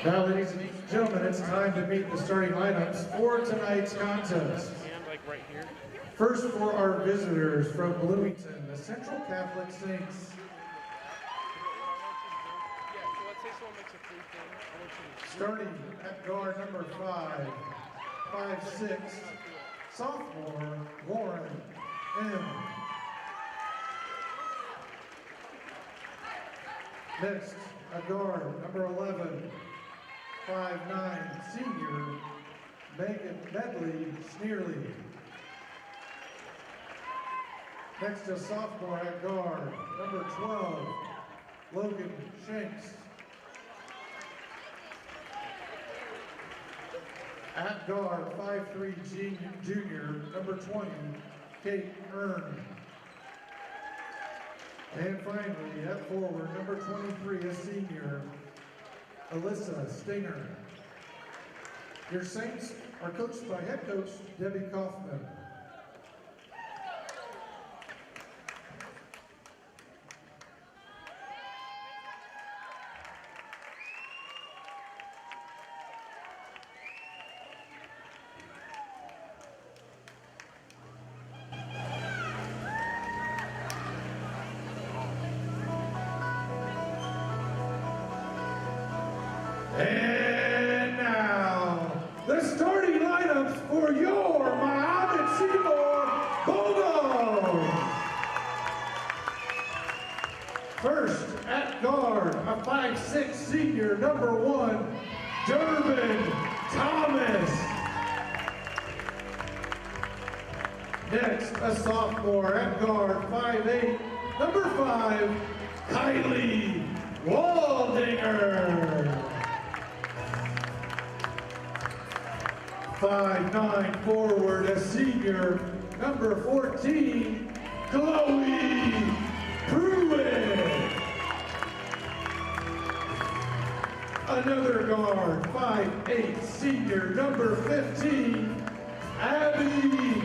Now, ladies and gentlemen, it's time to meet the starting lineups for tonight's contest. First, for our visitors from Bloomington, the Central Catholic Saints. Starting at guard number 5'6", sophomore Warren M. Next, at guard number 11, 5'9", senior Megan Medley Sneerly. Next, a sophomore at guard number 12, Logan Shanks. At guard, 5'3", junior, number 20, Kate Earn. And finally, at forward, number 23, a senior, Alyssa Stinger. Your Saints are coached by head coach Debbie Kaufman. And now, the starting lineups for your Mahomet-Seymour Bulldogs. First, at guard, a 5'6" senior, number 1, Durbin Thomas. Next, a sophomore at guard, 5'8", number 5, Kylie Waldinger. 5'9", forward, a senior, number 14, Chloe Pruitt. Another guard, 5'8", senior, number 15, Abby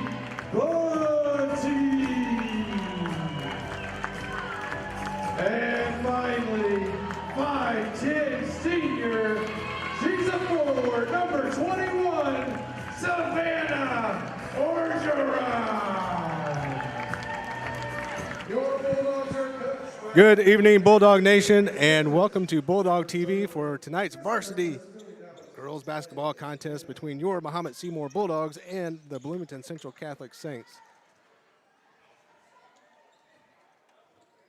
Bunty. And finally, 5'10", senior, she's a forward, number 21, Savannah Orgeron. Your Bulldogs are coached. Good evening, Bulldog Nation, and welcome to Bulldog TV for tonight's varsity girls basketball contest between your Mahomet-Seymour Bulldogs and the Bloomington Central Catholic Saints.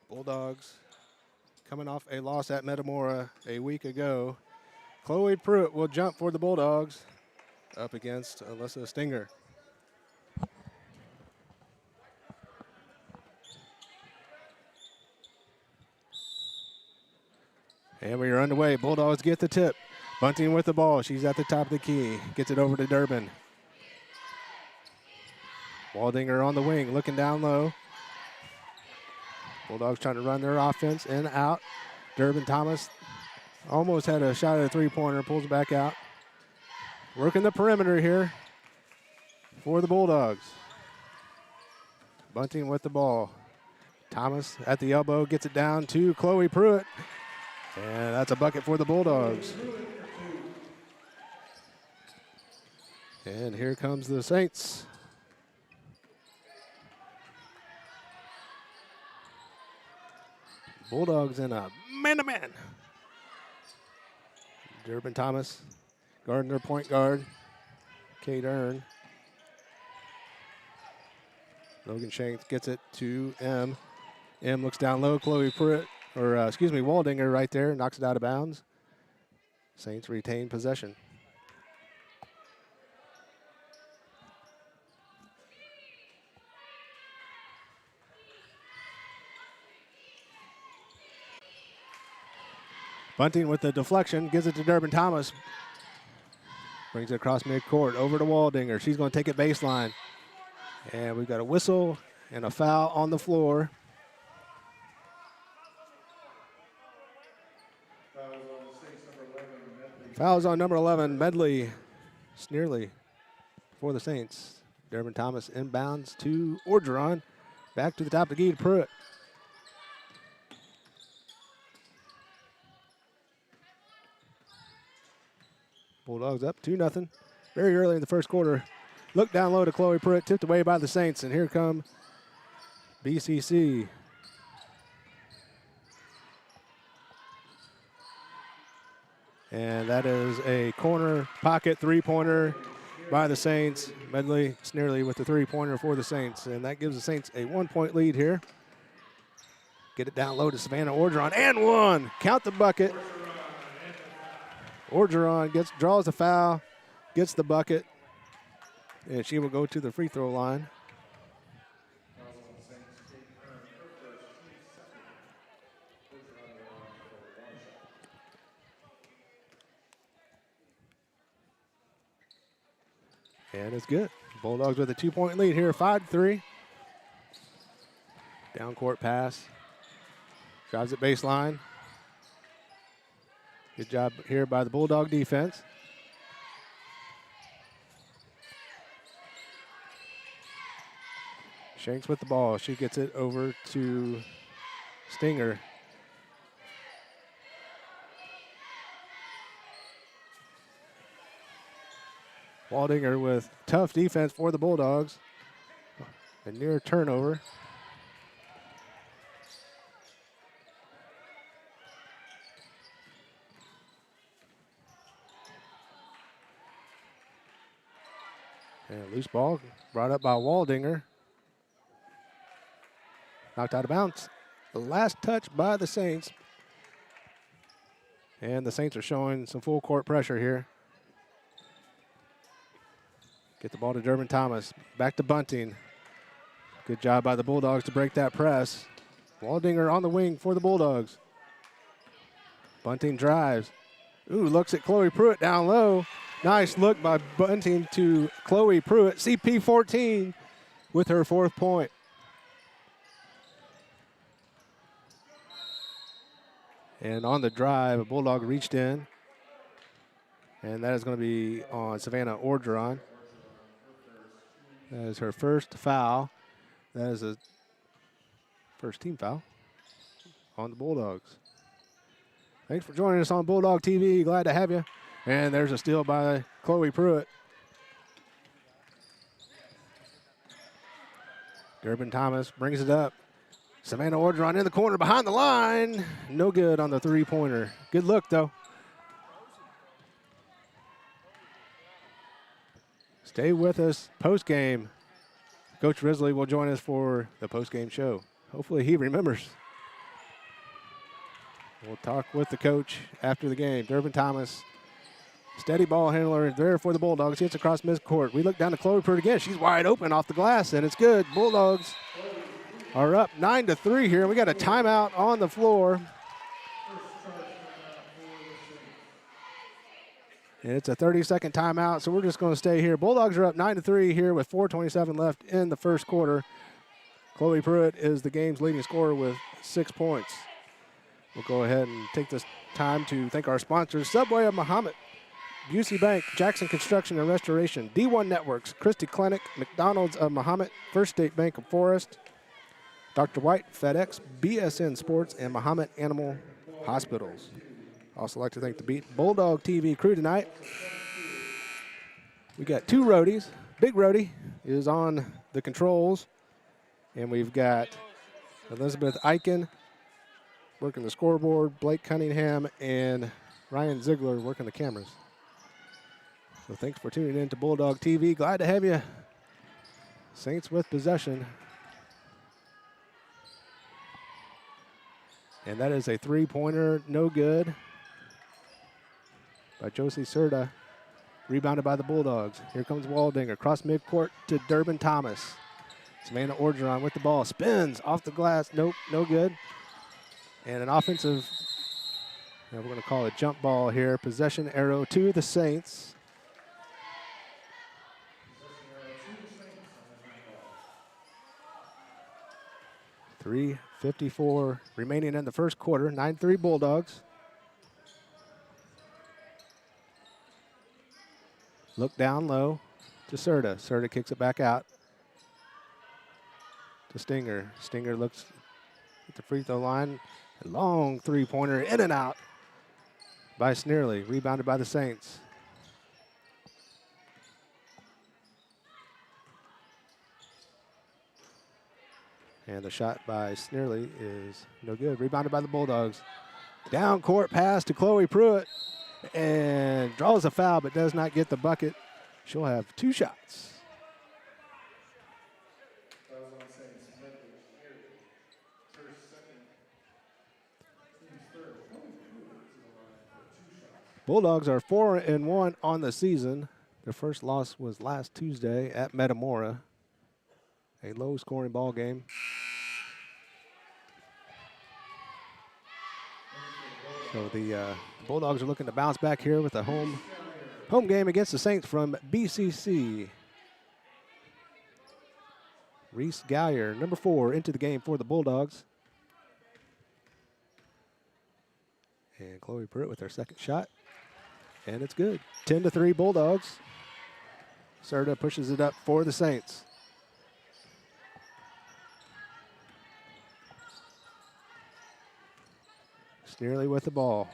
Bulldogs coming off a loss at Metamora a week ago. Chloe Pruitt will jump for the Bulldogs up against Alyssa Stinger. And we are underway. Bulldogs get the tip. Bunting with the ball. She's at the top of the key. Gets it over to Durbin. Waldinger on the wing, looking down low. Bulldogs trying to run their offense in, out. Durbin Thomas almost had a shot at a three-pointer, pulls it back out. Working the perimeter here for the Bulldogs. Bunting with the ball. Thomas at the elbow, gets it down to Chloe Pruitt. And that's a bucket for the Bulldogs. And here comes the Saints. Bulldogs in a man-to-man. Durbin Thomas, guarding their point guard, Kate Earn. Logan Shanks gets it to M. M looks down low. Chloe Pruitt, Waldinger right there, knocks it out of bounds. Saints retain possession. Bunting with the deflection, gives it to Durbin Thomas. Brings it across midcourt, over to Waldinger. She's going to take it baseline. And we've got a whistle and a foul on the floor. Fouls on number 11, Medley Sneerly for the Saints. Durbin Thomas inbounds to Orgeron. Back to the top of the key to Pruitt. Bulldogs up 2-0. Very early in the first quarter. Look down low to Chloe Pruitt, tipped away by the Saints, and here come BCC. And that is a corner pocket three-pointer by the Saints. Medley Sneerly with the three-pointer for the Saints. And that gives the Saints a 1-point lead here. Get it down low to Savannah Orgeron, and one. Count the bucket. Orgeron draws the foul, gets the bucket, and she will go to the free throw line. And it's good. Bulldogs with a 2-point lead here, 5-3. Down court pass. Drives it baseline. Good job here by the Bulldog defense. Shanks with the ball. She gets it over to Stinger. Waldinger with tough defense for the Bulldogs. A near turnover. And a loose ball brought up by Waldinger. Knocked out of bounds. The last touch by the Saints. And the Saints are showing some full court pressure here. Get the ball to Durbin Thomas. Back to Bunting. Good job by the Bulldogs to break that press. Waldinger on the wing for the Bulldogs. Bunting drives. Ooh, looks at Chloe Pruitt down low. Nice look by Bunting to Chloe Pruitt. CP14 with her 4th point. And on the drive, a Bulldog reached in. And that is going to be on Savannah Orgeron. That is her first foul. That is a first team foul on the Bulldogs. Thanks for joining us on Bulldog TV. Glad to have you. And there's a steal by Chloe Pruitt. Durbin Thomas brings it up. Savannah Orgeron in the corner behind the line. No good on the three-pointer. Good look, though. Stay with us post-game. Coach Risley will join us for the post-game show. Hopefully he remembers. We'll talk with the coach after the game. Durbin Thomas, steady ball handler there for the Bulldogs. Hits across midcourt. We look down to Chloe Pruitt again. She's wide open off the glass, and it's good. Bulldogs are up 9-3 here. We got a timeout on the floor. And it's a 30-second timeout, so we're just going to stay here. Bulldogs are up 9-3 here with 4:27 left in the first quarter. Chloe Pruitt is the game's leading scorer with 6 points. We'll go ahead and take this time to thank our sponsors: Subway of Mahomet, Busey Bank, Jackson Construction and Restoration, D1 Networks, Christie Clinic, McDonald's of Mahomet, First State Bank of Forest, Dr. White, FedEx, BSN Sports, and Mahomet Animal Hospitals. Also like to thank the Bulldog TV crew tonight. We got 2 roadies. Big Roadie is on the controls. And we've got Elizabeth Eichen working the scoreboard, Blake Cunningham and Ryan Ziegler working the cameras. So thanks for tuning in to Bulldog TV. Glad to have you. Saints with possession. And that is a three-pointer, no good, by Josie Serta. Rebounded by the Bulldogs. Here comes Waldinger. Across midcourt to Durbin Thomas. Savannah Orgeron with the ball. Spins off the glass. Nope, no good. And an offensive, we're going to call it jump ball here. Possession arrow to the Saints. .354 remaining in the first quarter. 9-3 Bulldogs. Look down low to Serta. Serta kicks it back out to Stinger. Stinger looks at the free throw line. A long three-pointer in and out by Sneerly. Rebounded by the Saints. And the shot by Sneerly is no good. Rebounded by the Bulldogs. Down court pass to Chloe Pruitt. And draws a foul but does not get the bucket. She'll have 2 shots. Bulldogs are 4-1 on the season. Their first loss was last Tuesday at Metamora. A low-scoring ball game. So the Bulldogs are looking to bounce back here with a home game against the Saints from BCC. Reese Geyer, number 4, into the game for the Bulldogs. And Chloe Pruitt with her second shot. And it's good. 10-3 Bulldogs. Serta pushes it up for the Saints. Sneerly with the ball.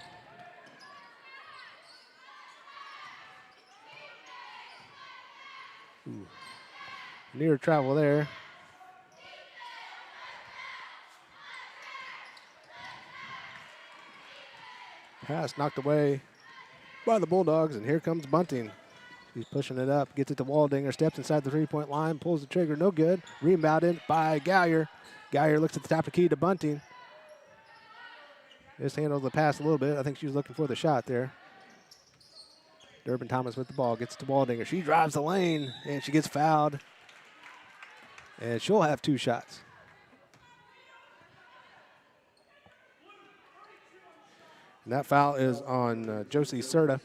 Ooh. Near travel there. Pass knocked away by the Bulldogs, and here comes Bunting. He's pushing it up, gets it to Waldinger, steps inside the three-point line, pulls the trigger, no good. Rebounded by Geyer. Geyer looks at the top of the key to Bunting. Just handles the pass a little bit. I think she was looking for the shot there. Durbin Thomas with the ball, gets to Waldinger. She drives the lane, and she gets fouled. And she'll have 2 shots. And that foul is on Josie Serta.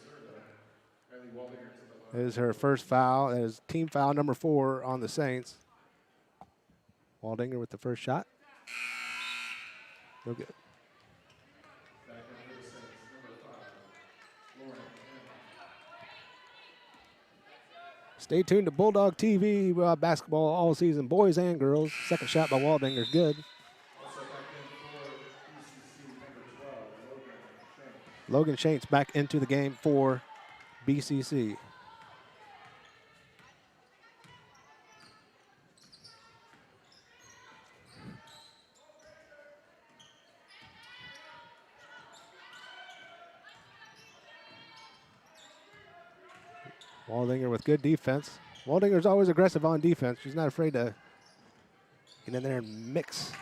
That is her first foul. That is team foul number 4 on the Saints. Waldinger with the first shot. No good. Stay tuned to Bulldog TV. We'll have basketball all season, boys and girls. Second shot by Waldinger is good. Logan Shanks back into the game for BCC. Waldinger with good defense. Waldinger's always aggressive on defense. She's not afraid to get in there and mix.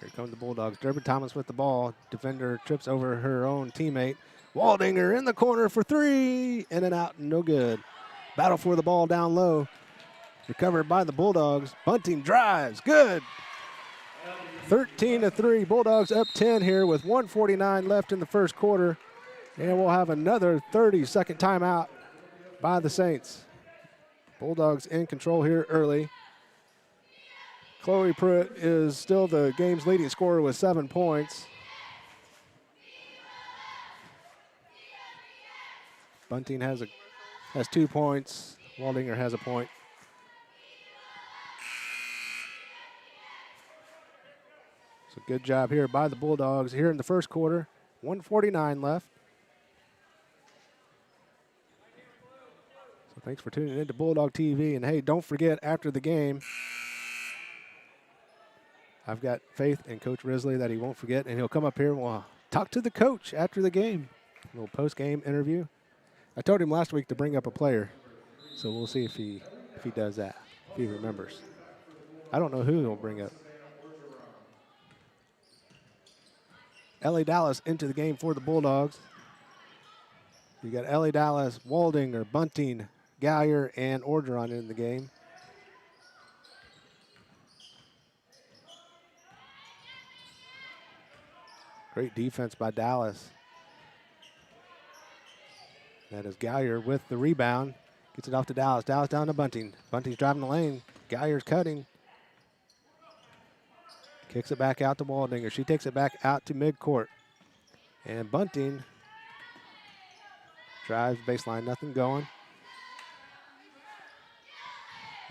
Here come the Bulldogs. Durbin Thomas with the ball. Defender trips over her own teammate. Waldinger in the corner for 3. In and out, no good. Battle for the ball down low. Recovered by the Bulldogs. Bunting drives, good. 13-3. Bulldogs up 10 here with 1:49 left in the first quarter. And we'll have another 30-second timeout by the Saints. Bulldogs in control here early. Chloe Pruitt is still the game's leading scorer with 7 points. Bunting has 2 points. Waldinger has a point. So good job here by the Bulldogs here in the first quarter. 1:49 left. So thanks for tuning in to Bulldog TV. And hey, don't forget after the game, I've got faith in Coach Risley that he won't forget, and he'll come up here and we'll talk to the coach after the game. A little post-game interview. I told him last week to bring up a player, so we'll see if he does that, if he remembers. I don't know who he'll bring up. Ellie Dallas into the game for the Bulldogs. You got Ellie Dallas, Waldinger, Bunting, Geyer, and Orgeron in the game. Great defense by Dallas. That is Geyer with the rebound. Gets it off to Dallas. Dallas down to Bunting. Bunting's driving the lane. Geyer's cutting. Kicks it back out to Waldinger. She takes it back out to midcourt. And Bunting drives baseline. Nothing going.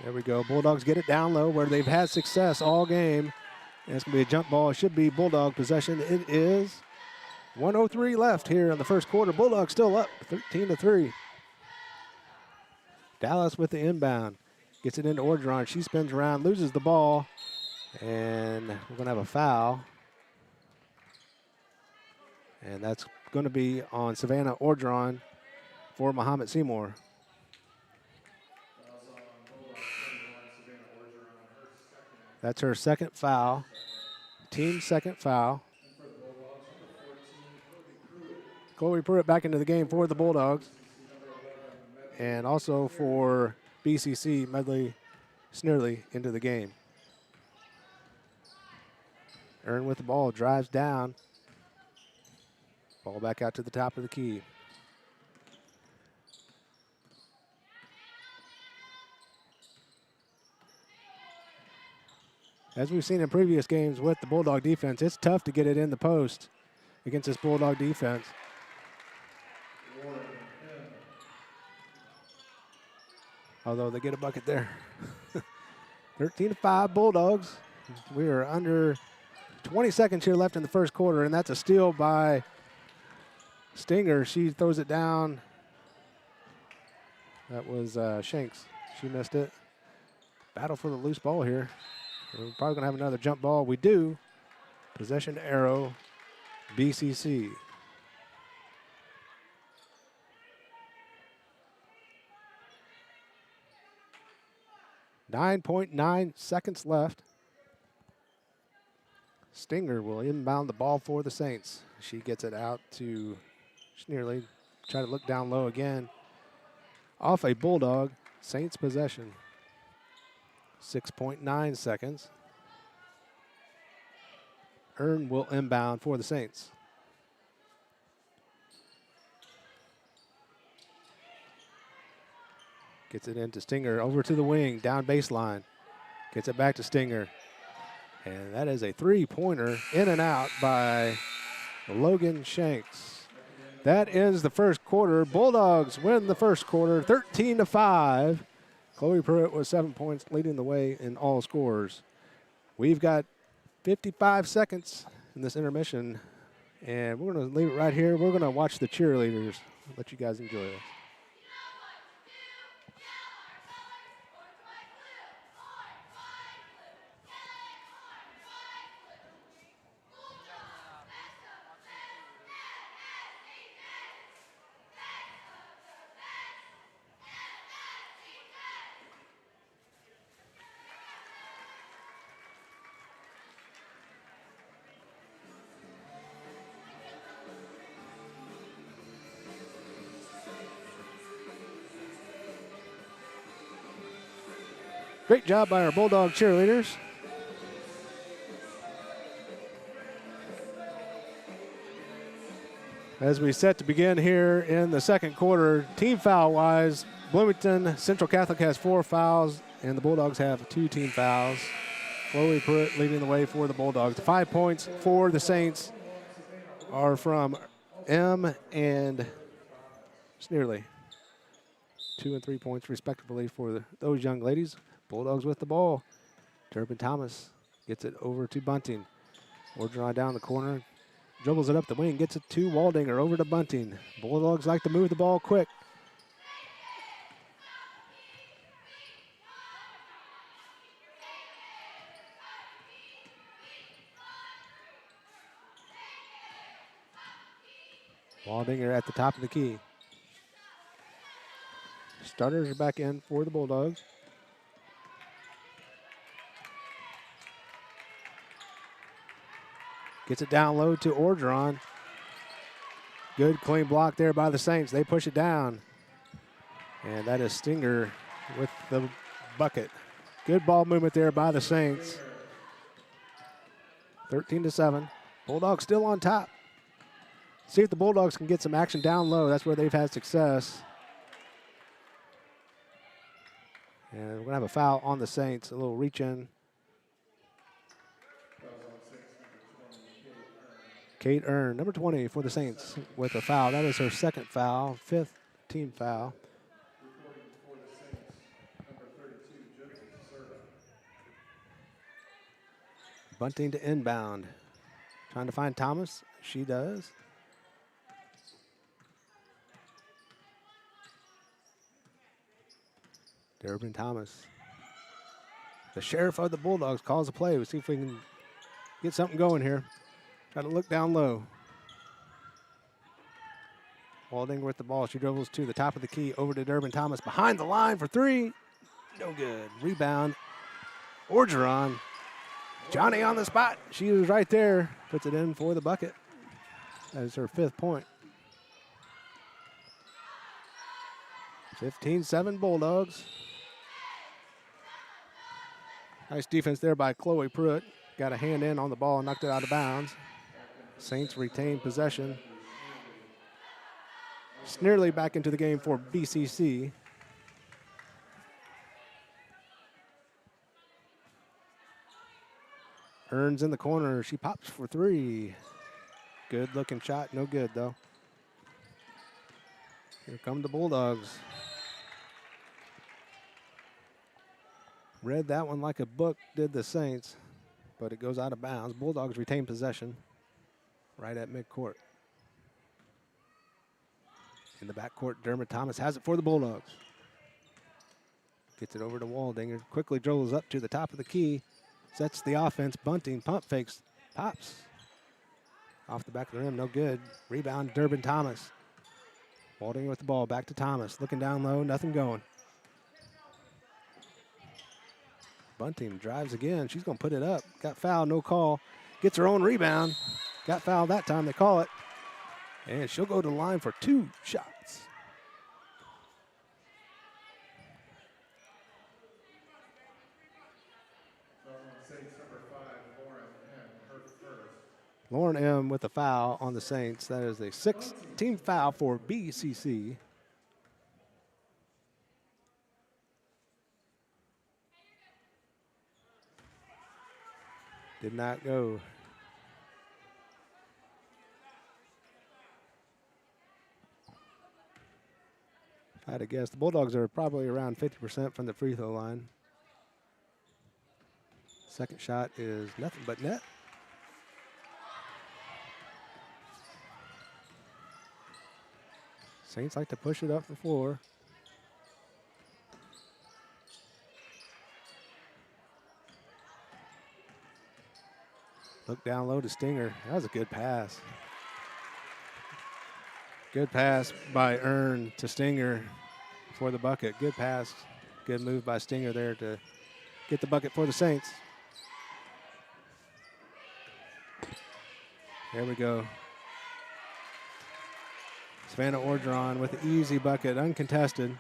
There we go. Bulldogs get it down low where they've had success all game. And it's going to be a jump ball. It should be Bulldog possession. It is. 1:03 left here in the first quarter. Bulldogs still up 13-3. Dallas with the inbound. Gets it into Orgeron. She spins around, loses the ball, and we're going to have a foul. And that's going to be on Savannah Orgeron for Mahomet-Seymour. That's her second foul. Team second foul. Chloe Pruitt back into the game for the Bulldogs. And also for BCC, Medley Sneerly into the game. Earn with the ball, drives down. Ball back out to the top of the key. As we've seen in previous games with the Bulldog defense, it's tough to get it in the post against this Bulldog defense. Although they get a bucket there. 13-5 Bulldogs. We are under 20 seconds here left in the first quarter, and that's a steal by Stinger. She throws it down. That was Shanks. She missed it. Battle for the loose ball here. We're probably going to have another jump ball. We do. Possession arrow, BCC. .9 seconds left. Stinger will inbound the ball for the Saints. She gets it out to Sneerly. Try to look down low again. Off a Bulldog. Saints possession. 6.9 seconds. Earn will inbound for the Saints. Gets it into Stinger, over to the wing, down baseline. Gets it back to Stinger. And that is a three-pointer in and out by Logan Shanks. That ends the first quarter. Bulldogs win the first quarter, 13-5. Chloe Pruitt with 7 points, leading the way in all scores. We've got 55 seconds in this intermission, and we're going to leave it right here. We're going to watch the cheerleaders. I'll let you guys enjoy this. Great job by our Bulldog cheerleaders. As we set to begin here in the second quarter, team foul-wise, Bloomington Central Catholic has 4 fouls, and the Bulldogs have 2 team fouls. Chloe Pruitt leading the way for the Bulldogs. The 5 points for the Saints are from M and Sneerly. 2 and 3 points respectively for those young ladies. Bulldogs with the ball. Durbin Thomas gets it over to Bunting. Orgeron down the corner. Dribbles it up the wing. Gets it to Waldinger. Over to Bunting. Bulldogs like to move the ball quick. Waldinger at the top of the key. Starters are back in for the Bulldogs. Gets it down low to Orgeron. Good clean block there by the Saints. They push it down. And that is Stinger with the bucket. Good ball movement there by the Saints. 13-7. Bulldogs still on top. See if the Bulldogs can get some action down low. That's where they've had success. And we're going to have a foul on the Saints. A little reach in. Kate Earn, number 20 for the Saints with a foul. That is her second foul, 5th team foul. Bunting to inbound. Trying to find Thomas. She does. Durbin Thomas The sheriff of the Bulldogs calls a play. We'll see if we can get something going here. Try to look down low. Waldinger with the ball. She dribbles to the top of the key, over to Durbin Thomas. Behind the line for three. No good. Rebound. Orgeron. Johnny on the spot. She was right there. Puts it in for the bucket. That is her 5th point. 15-7 Bulldogs. Nice defense there by Chloe Pruitt. Got a hand in on the ball and knocked it out of bounds. Saints retain possession. Snearly back into the game for BCC. Earns in the corner. She pops for three. Good looking shot. No good though. Here come the Bulldogs. Read that one like a book, did the Saints, but it goes out of bounds. Bulldogs retain possession right at midcourt. In the backcourt, Dermot Thomas has it for the Bulldogs. Gets it over to Waldinger. Quickly dribbles up to the top of the key. Sets the offense. Bunting, pump fakes, pops. Off the back of the rim, no good. Rebound, Durbin Thomas. Waldinger with the ball, back to Thomas. Looking down low, nothing going. Bunting drives again. She's going to put it up. Got fouled, no call. Gets her own rebound. Got fouled that time, they call it. And she'll go to the line for 2 shots. Lauren M. with a foul on the Saints. That is a 6th team foul for BCC. Did not go. If I had to guess, the Bulldogs are probably around 50% from the free throw line. Second shot is nothing but net. Saints like to push it up the floor. Look down low to Stinger. That was a good pass. Good pass by Earn to Stinger for the bucket. Good pass. Good move by Stinger there to get the bucket for the Saints. There we go. Savannah Orgeron with an easy bucket, uncontested.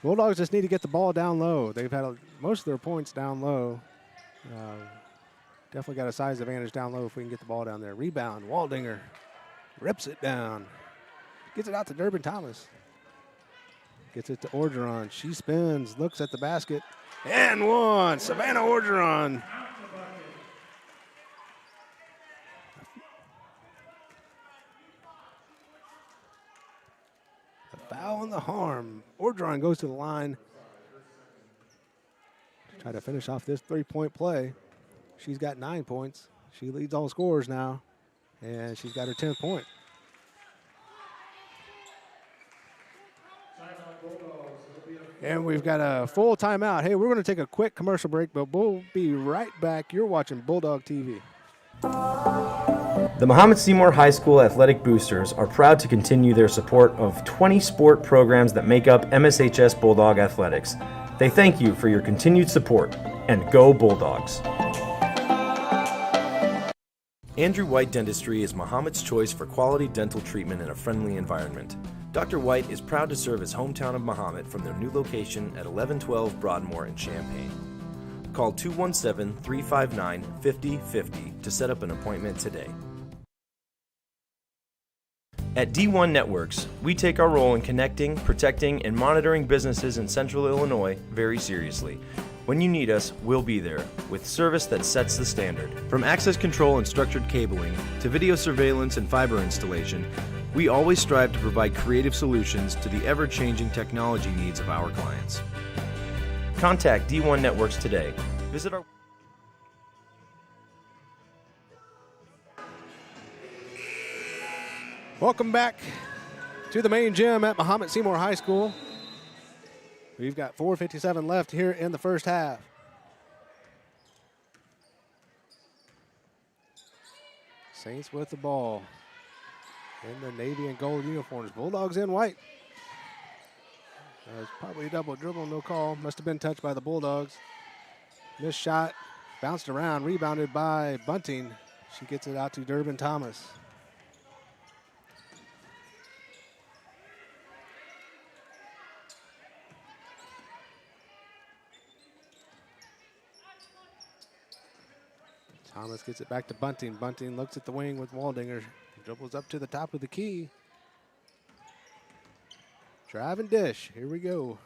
Bulldogs just need to get the ball down low. They've had most of their points down low. Definitely got a size advantage down low if we can get the ball down there. Rebound, Waldinger rips it down. Gets it out to Durbin Thomas. Gets it to Orgeron. She spins, looks at the basket, and one. Savannah Orgeron. The foul and the harm. Orgeron goes to the line. Try to finish off this 3-point play. She's got 9 points. She leads all scorers now, and she's got her 10th point. And we've got a full timeout. Hey, we're going to take a quick commercial break, but we'll be right back. You're watching Bulldog TV. The Mahomet-Seymour High School Athletic Boosters are proud to continue their support of 20 sport programs that make up MSHS Bulldog Athletics. They thank you for your continued support, and go Bulldogs. Andrew White Dentistry is Mahomet's choice for quality dental treatment in a friendly environment. Dr. White is proud to serve his hometown of Mahomet from their new location at 1112 Broadmoor in Champaign. Call 217-359-5050 to set up an appointment today. At D1 Networks, we take our role in connecting, protecting, and monitoring businesses in Central Illinois very seriously. When you need us, we'll be there, with service that sets the standard. From access control and structured cabling, to video surveillance and fiber installation, we always strive to provide creative solutions to the ever-changing technology needs of our clients. Contact D1 Networks today. Visit our... Welcome back to the main gym at Mahomet-Seymour High School. We've got 4:57 left here in the first half. Saints with the ball in the navy and gold uniforms. Bulldogs in white. It's probably a double dribble, no call. Must have been touched by the Bulldogs. Missed shot, bounced around, rebounded by Bunting. She gets it out to Durbin Thomas. Thomas gets it back to Bunting. Bunting looks at the wing with Waldinger. Dribbles up to the top of the key. Drive and dish. Here we go.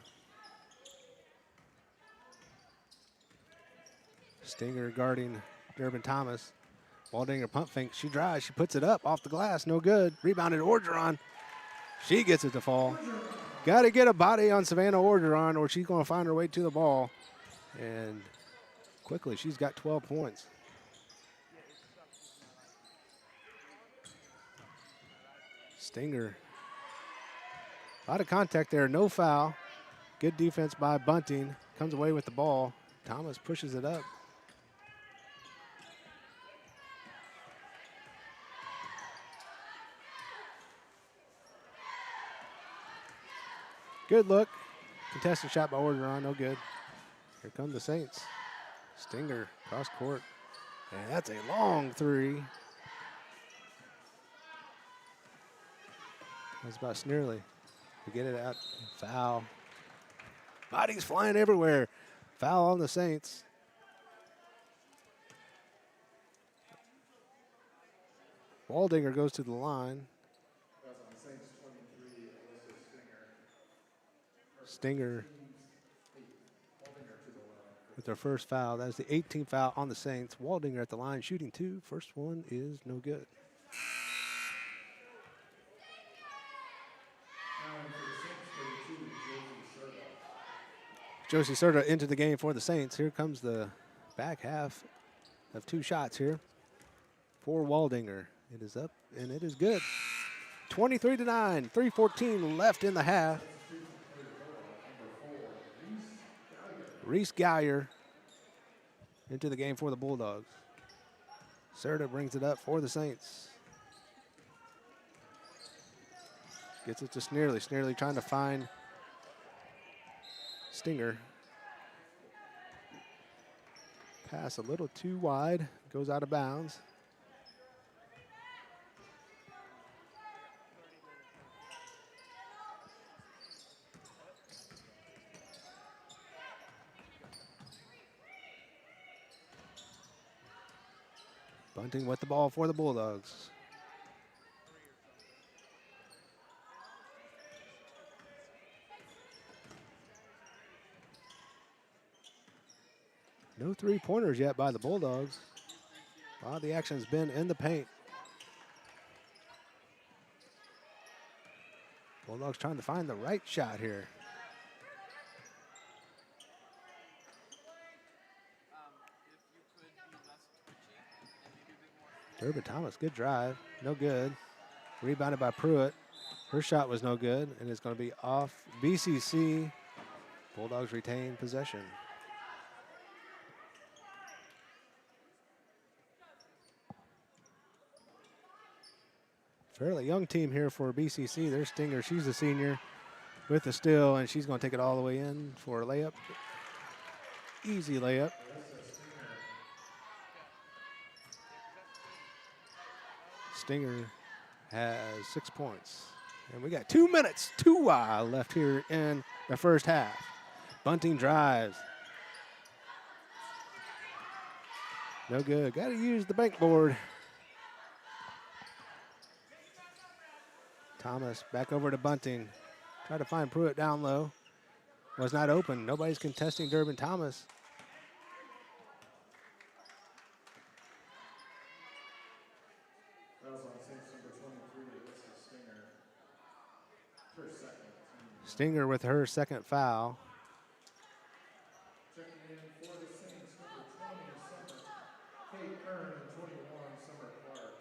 Stinger guarding Durbin Thomas. Waldinger pump fake. She drives. She puts it up off the glass. No good. Rebounded Orgeron. She gets it to fall. Got to get a body on Savannah Orgeron or she's going to find her way to the ball. And quickly, she's got 12 points. Stinger. A lot of contact there. No foul. Good defense by Bunting. Comes away with the ball. Thomas pushes it up. Good look. Contested shot by Orgeron, no good. Here come the Saints. Stinger, cross court. And that's a long three. That's about Sneerly. We get it out. Foul. Bodies flying everywhere. Foul on the Saints. Waldinger goes to the line. Stinger with their first foul. That is the 18th foul on the Saints. Waldinger at the line shooting two. First one is no good. Josie Serta into the game for the Saints. Here comes the back half of two shots here for Waldinger. It is up and it is good. 23-9, 3:14 left in the half. Reese Geyer into the game for the Bulldogs. Serta brings it up for the Saints. Gets it to Sneerly. Sneerly trying to find Stinger. Pass a little too wide. Goes out of bounds. Bunting with the ball for the Bulldogs. No three-pointers yet by the Bulldogs. A lot of the action has been in the paint. Bulldogs trying to find the right shot here. Durbin Thomas, good drive, no good. Rebounded by Pruitt. Her shot was no good, and it's going to be off BCC. Bulldogs retain possession. Fairly young team here for BCC. There's Stinger, she's a senior with the steal, and she's going to take it all the way in for a layup. Easy layup. Stinger has 6 points. And we got 2 minutes, left here in the first half. Bunting drives. No good. Got to use the bank board. Thomas back over to Bunting. Try to find Pruitt down low. Was not open. Nobody's contesting Durbin Thomas. Stinger with her second foul. Checking in for the Saints, number 20, Summer Kate Earn, and 21, Summer Clark.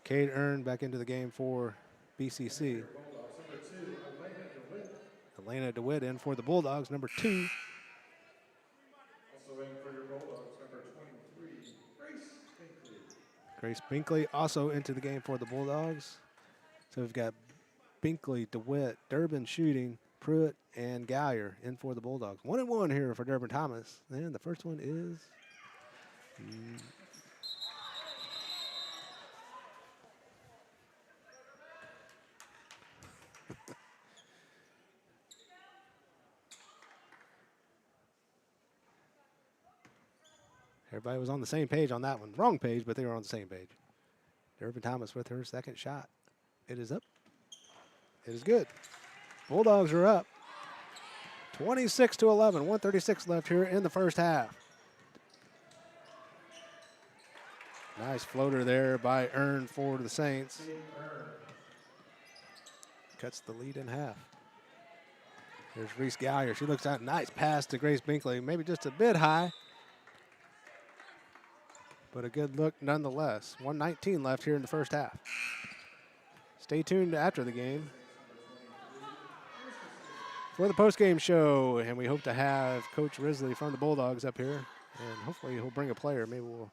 Kate Earn back into the game for BCC. Elena DeWitt in for the Bulldogs, number 2. Also in for your Bulldogs, number 23, Grace Binkley. Grace Binkley also into the game for the Bulldogs. So we've got Binkley, DeWitt, Durbin shooting, Pruitt, and Gallier in for the Bulldogs. 1-1 here for Durbin Thomas. And the first one is... Everybody was on the same page on that one. Wrong page, but they were on the same page. Durbin Thomas with her second shot. It is up. It is good. Bulldogs are up 26-11. 1:36 left here in the first half. Nice floater there by Earn for the Saints. Cuts the lead in half. Here's Reese Gallier. She looks out. Nice pass to Grace Binkley. Maybe just a bit high, but a good look nonetheless. 1:19 left here in the first half. Stay tuned after the game for the post-game show, and we hope to have Coach Risley from the Bulldogs up here, and hopefully he'll bring a player. Maybe we'll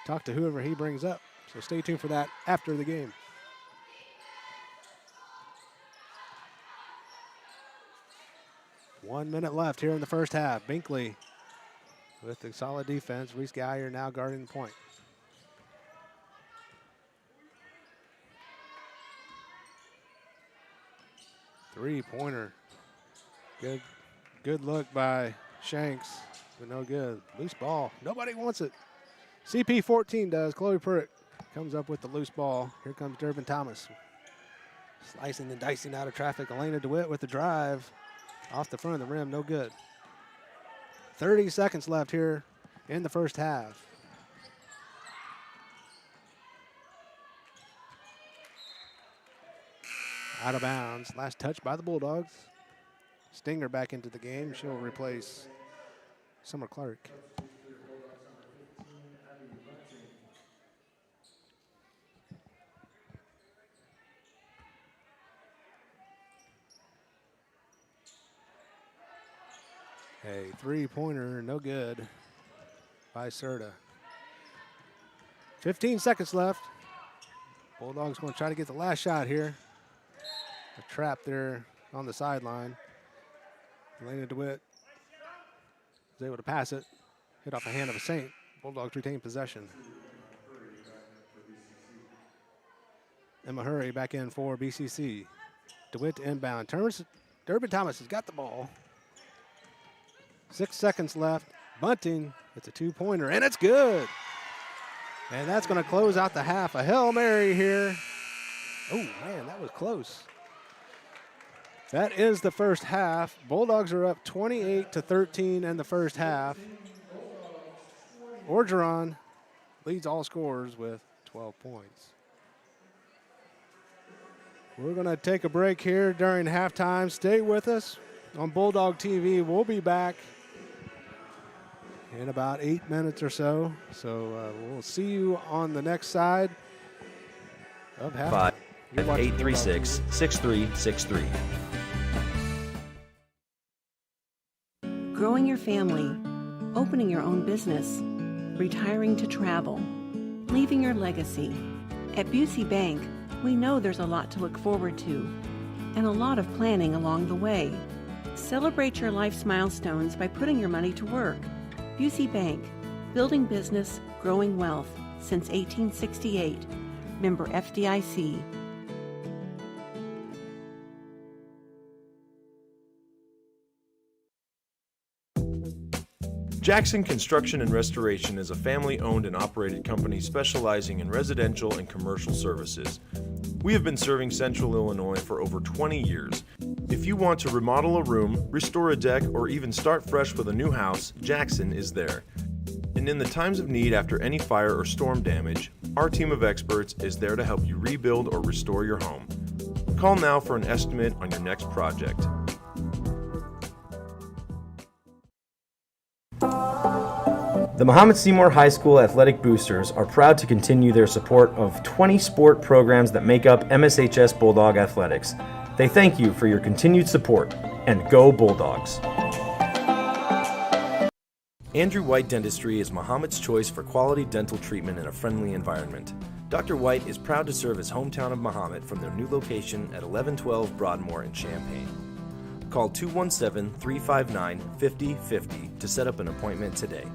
talk to whoever he brings up. So stay tuned for that after the game. One minute left here in the first half. Binkley with the solid defense. Reese Gallier now guarding the point. Three-pointer. Good look by Shanks, but no good. Loose ball. Nobody wants it. CP14 does. Chloe Pruitt comes up with the loose ball. Here comes Durbin Thomas. Slicing and dicing out of traffic. Elena DeWitt with the drive. Off the front of the rim, no good. 30 seconds left here in the first half. Out of bounds. Last touch by the Bulldogs. Stinger back into the game. She'll replace Summer Clark. A three-pointer, no good by Serta. 15 seconds left. Bulldogs going to try to get the last shot here. A trap there on the sideline. Elena DeWitt was able to pass it. Hit off the hand of a Saint. Bulldogs retain possession. Emma Hurry back in for BCC. DeWitt to inbound. Durbin Thomas has got the ball. 6 seconds left. Bunting, it's a two-pointer, and it's good. And that's going to close out the half. A Hail Mary here. Oh, man, that was close. That is the first half. Bulldogs are up 28-13 in the first half. Orgeron leads all scorers with 12 points. We're going to take a break here during halftime. Stay with us on Bulldog TV. We'll be back in about 8 minutes or so. So we'll see you on the next side of halftime. 5-836-6363. Growing your family, opening your own business, retiring to travel, leaving your legacy. At Busey Bank, we know there's a lot to look forward to and a lot of planning along the way. Celebrate your life's milestones by putting your money to work. Busey Bank, building business, growing wealth since 1868. Member FDIC. Jackson Construction and Restoration is a family-owned and operated company specializing in residential and commercial services. We have been serving Central Illinois for over 20 years. If you want to remodel a room, restore a deck, or even start fresh with a new house, Jackson is there. And in the times of need after any fire or storm damage, our team of experts is there to help you rebuild or restore your home. Call now for an estimate on your next project. The Mahomet-Seymour High School Athletic Boosters are proud to continue their support of 20 sport programs that make up MSHS Bulldog Athletics. They thank you for your continued support. and go Bulldogs! Andrew White Dentistry is Mahomet's choice for quality dental treatment in a friendly environment. Dr. White is proud to serve his hometown of Mahomet from their new location at 1112 Broadmoor in Champaign. Call 217-359-5050 to set up an appointment today.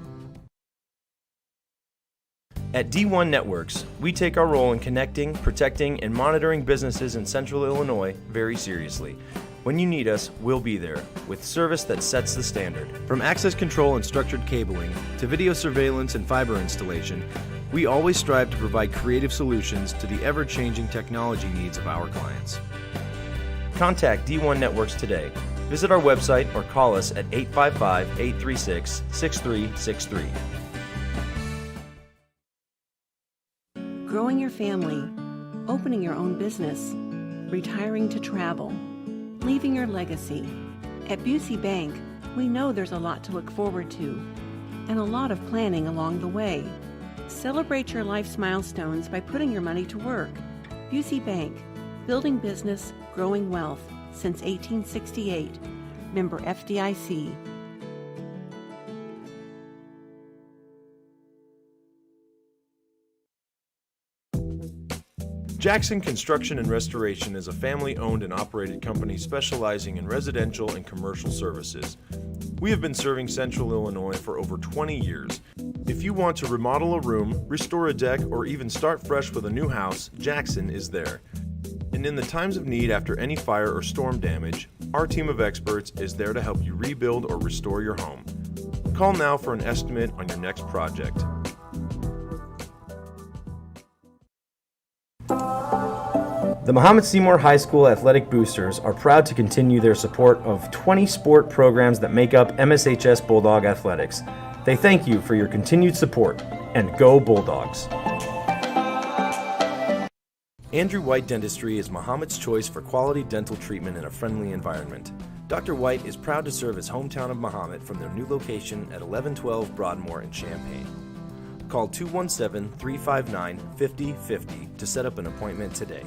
At D1 Networks, we take our role in connecting, protecting, and monitoring businesses in Central Illinois very seriously. When you need us, we'll be there, with service that sets the standard. From access control and structured cabling, to video surveillance and fiber installation, we always strive to provide creative solutions to the ever-changing technology needs of our clients. Contact D1 Networks today. Visit our website or call us at 855-836-6363. Growing your family, opening your own business, retiring to travel, leaving your legacy. At Busey Bank, we know there's a lot to look forward to and a lot of planning along the way. Celebrate your life's milestones by putting your money to work. Busey Bank, building business, growing wealth since 1868. Member FDIC. Jackson Construction and Restoration is a family-owned and operated company specializing in residential and commercial services. We have been serving Central Illinois for over 20 years. If you want to remodel a room, restore a deck, or even start fresh with a new house, Jackson is there. And in the times of need after any fire or storm damage, our team of experts is there to help you rebuild or restore your home. Call now for an estimate on your next project. The Mahomet-Seymour High School Athletic Boosters are proud to continue their support of 20 sport programs that make up MSHS Bulldog Athletics. They thank you for your continued support, and go Bulldogs! Andrew White Dentistry is Mahomet's choice for quality dental treatment in a friendly environment. Dr. White is proud to serve his hometown of Mahomet from their new location at 1112 Broadmoor in Champaign. Call 217-359-5050 to set up an appointment today.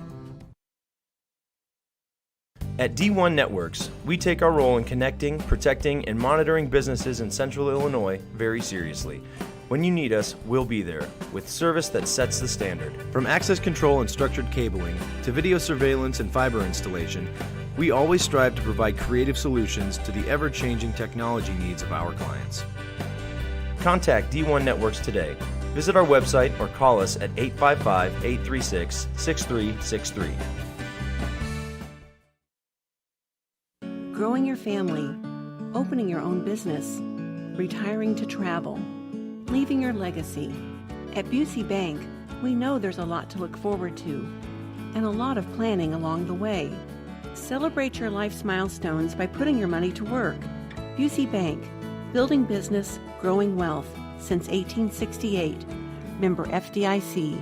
At D1 Networks, we take our role in connecting, protecting, and monitoring businesses in Central Illinois very seriously. When you need us, we'll be there, with service that sets the standard. From access control and structured cabling, to video surveillance and fiber installation, we always strive to provide creative solutions to the ever-changing technology needs of our clients. Contact D1 Networks today. Visit our website or call us at 855-836-6363. Growing your family, opening your own business, retiring to travel, leaving your legacy. At Busey Bank, we know there's a lot to look forward to and a lot of planning along the way. Celebrate your life's milestones by putting your money to work. Busey Bank, building business, growing wealth since 1868. Member FDIC.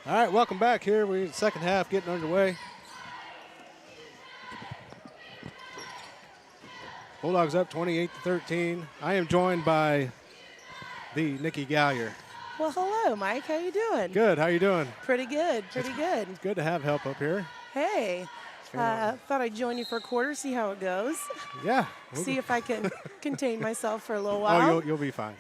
All right, welcome back here. We're in the second half getting underway. Bulldogs up 28-13. I am joined by the Nikki Gallier. Well, hello, Mike. How you doing? Good. How you doing? Pretty good. Pretty good. It's good to have help up here. Hey, thought I'd join you for a quarter, see how it goes. Yeah. See if I can contain myself for a little while. Oh, you'll be fine.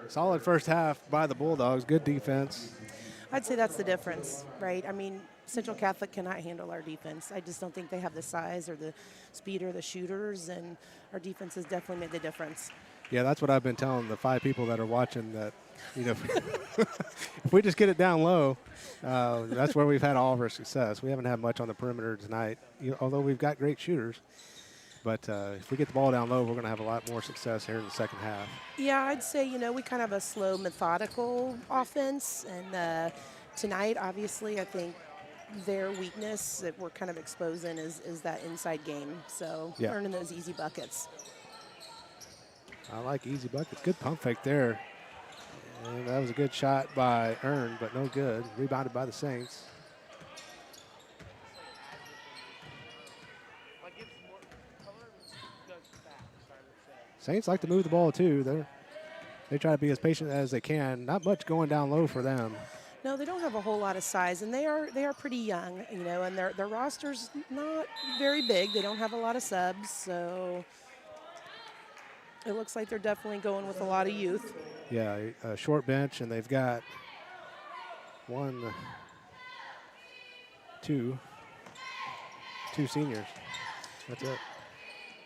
Solid first half by the Bulldogs. Good defense. I'd say that's the difference, right? I mean, Central Catholic cannot handle our defense. I just don't think they have the size or the speed or the shooters, and our defense has definitely made the difference. Yeah, that's what I've been telling the 5 people that are watching, that, if we just get it down low, that's where we've had all of our success. We haven't had much on the perimeter tonight, although we've got great shooters. But if we get the ball down low, we're going to have a lot more success here in the second half. Yeah, I'd say, we kind of have a slow, methodical offense. And tonight, obviously, I think their weakness that we're kind of exposing is that inside game. So earning those easy buckets. I like easy buckets. Good pump fake there. And that was a good shot by Earn, but no good. Rebounded by the Saints. Saints like to move the ball too. They try to be as patient as they can. Not much going down low for them. No, they don't have a whole lot of size, and they are pretty young, and their roster's not very big. They don't have a lot of subs, so it looks like they're definitely going with a lot of youth. Yeah, a short bench, and they've got two seniors. That's it.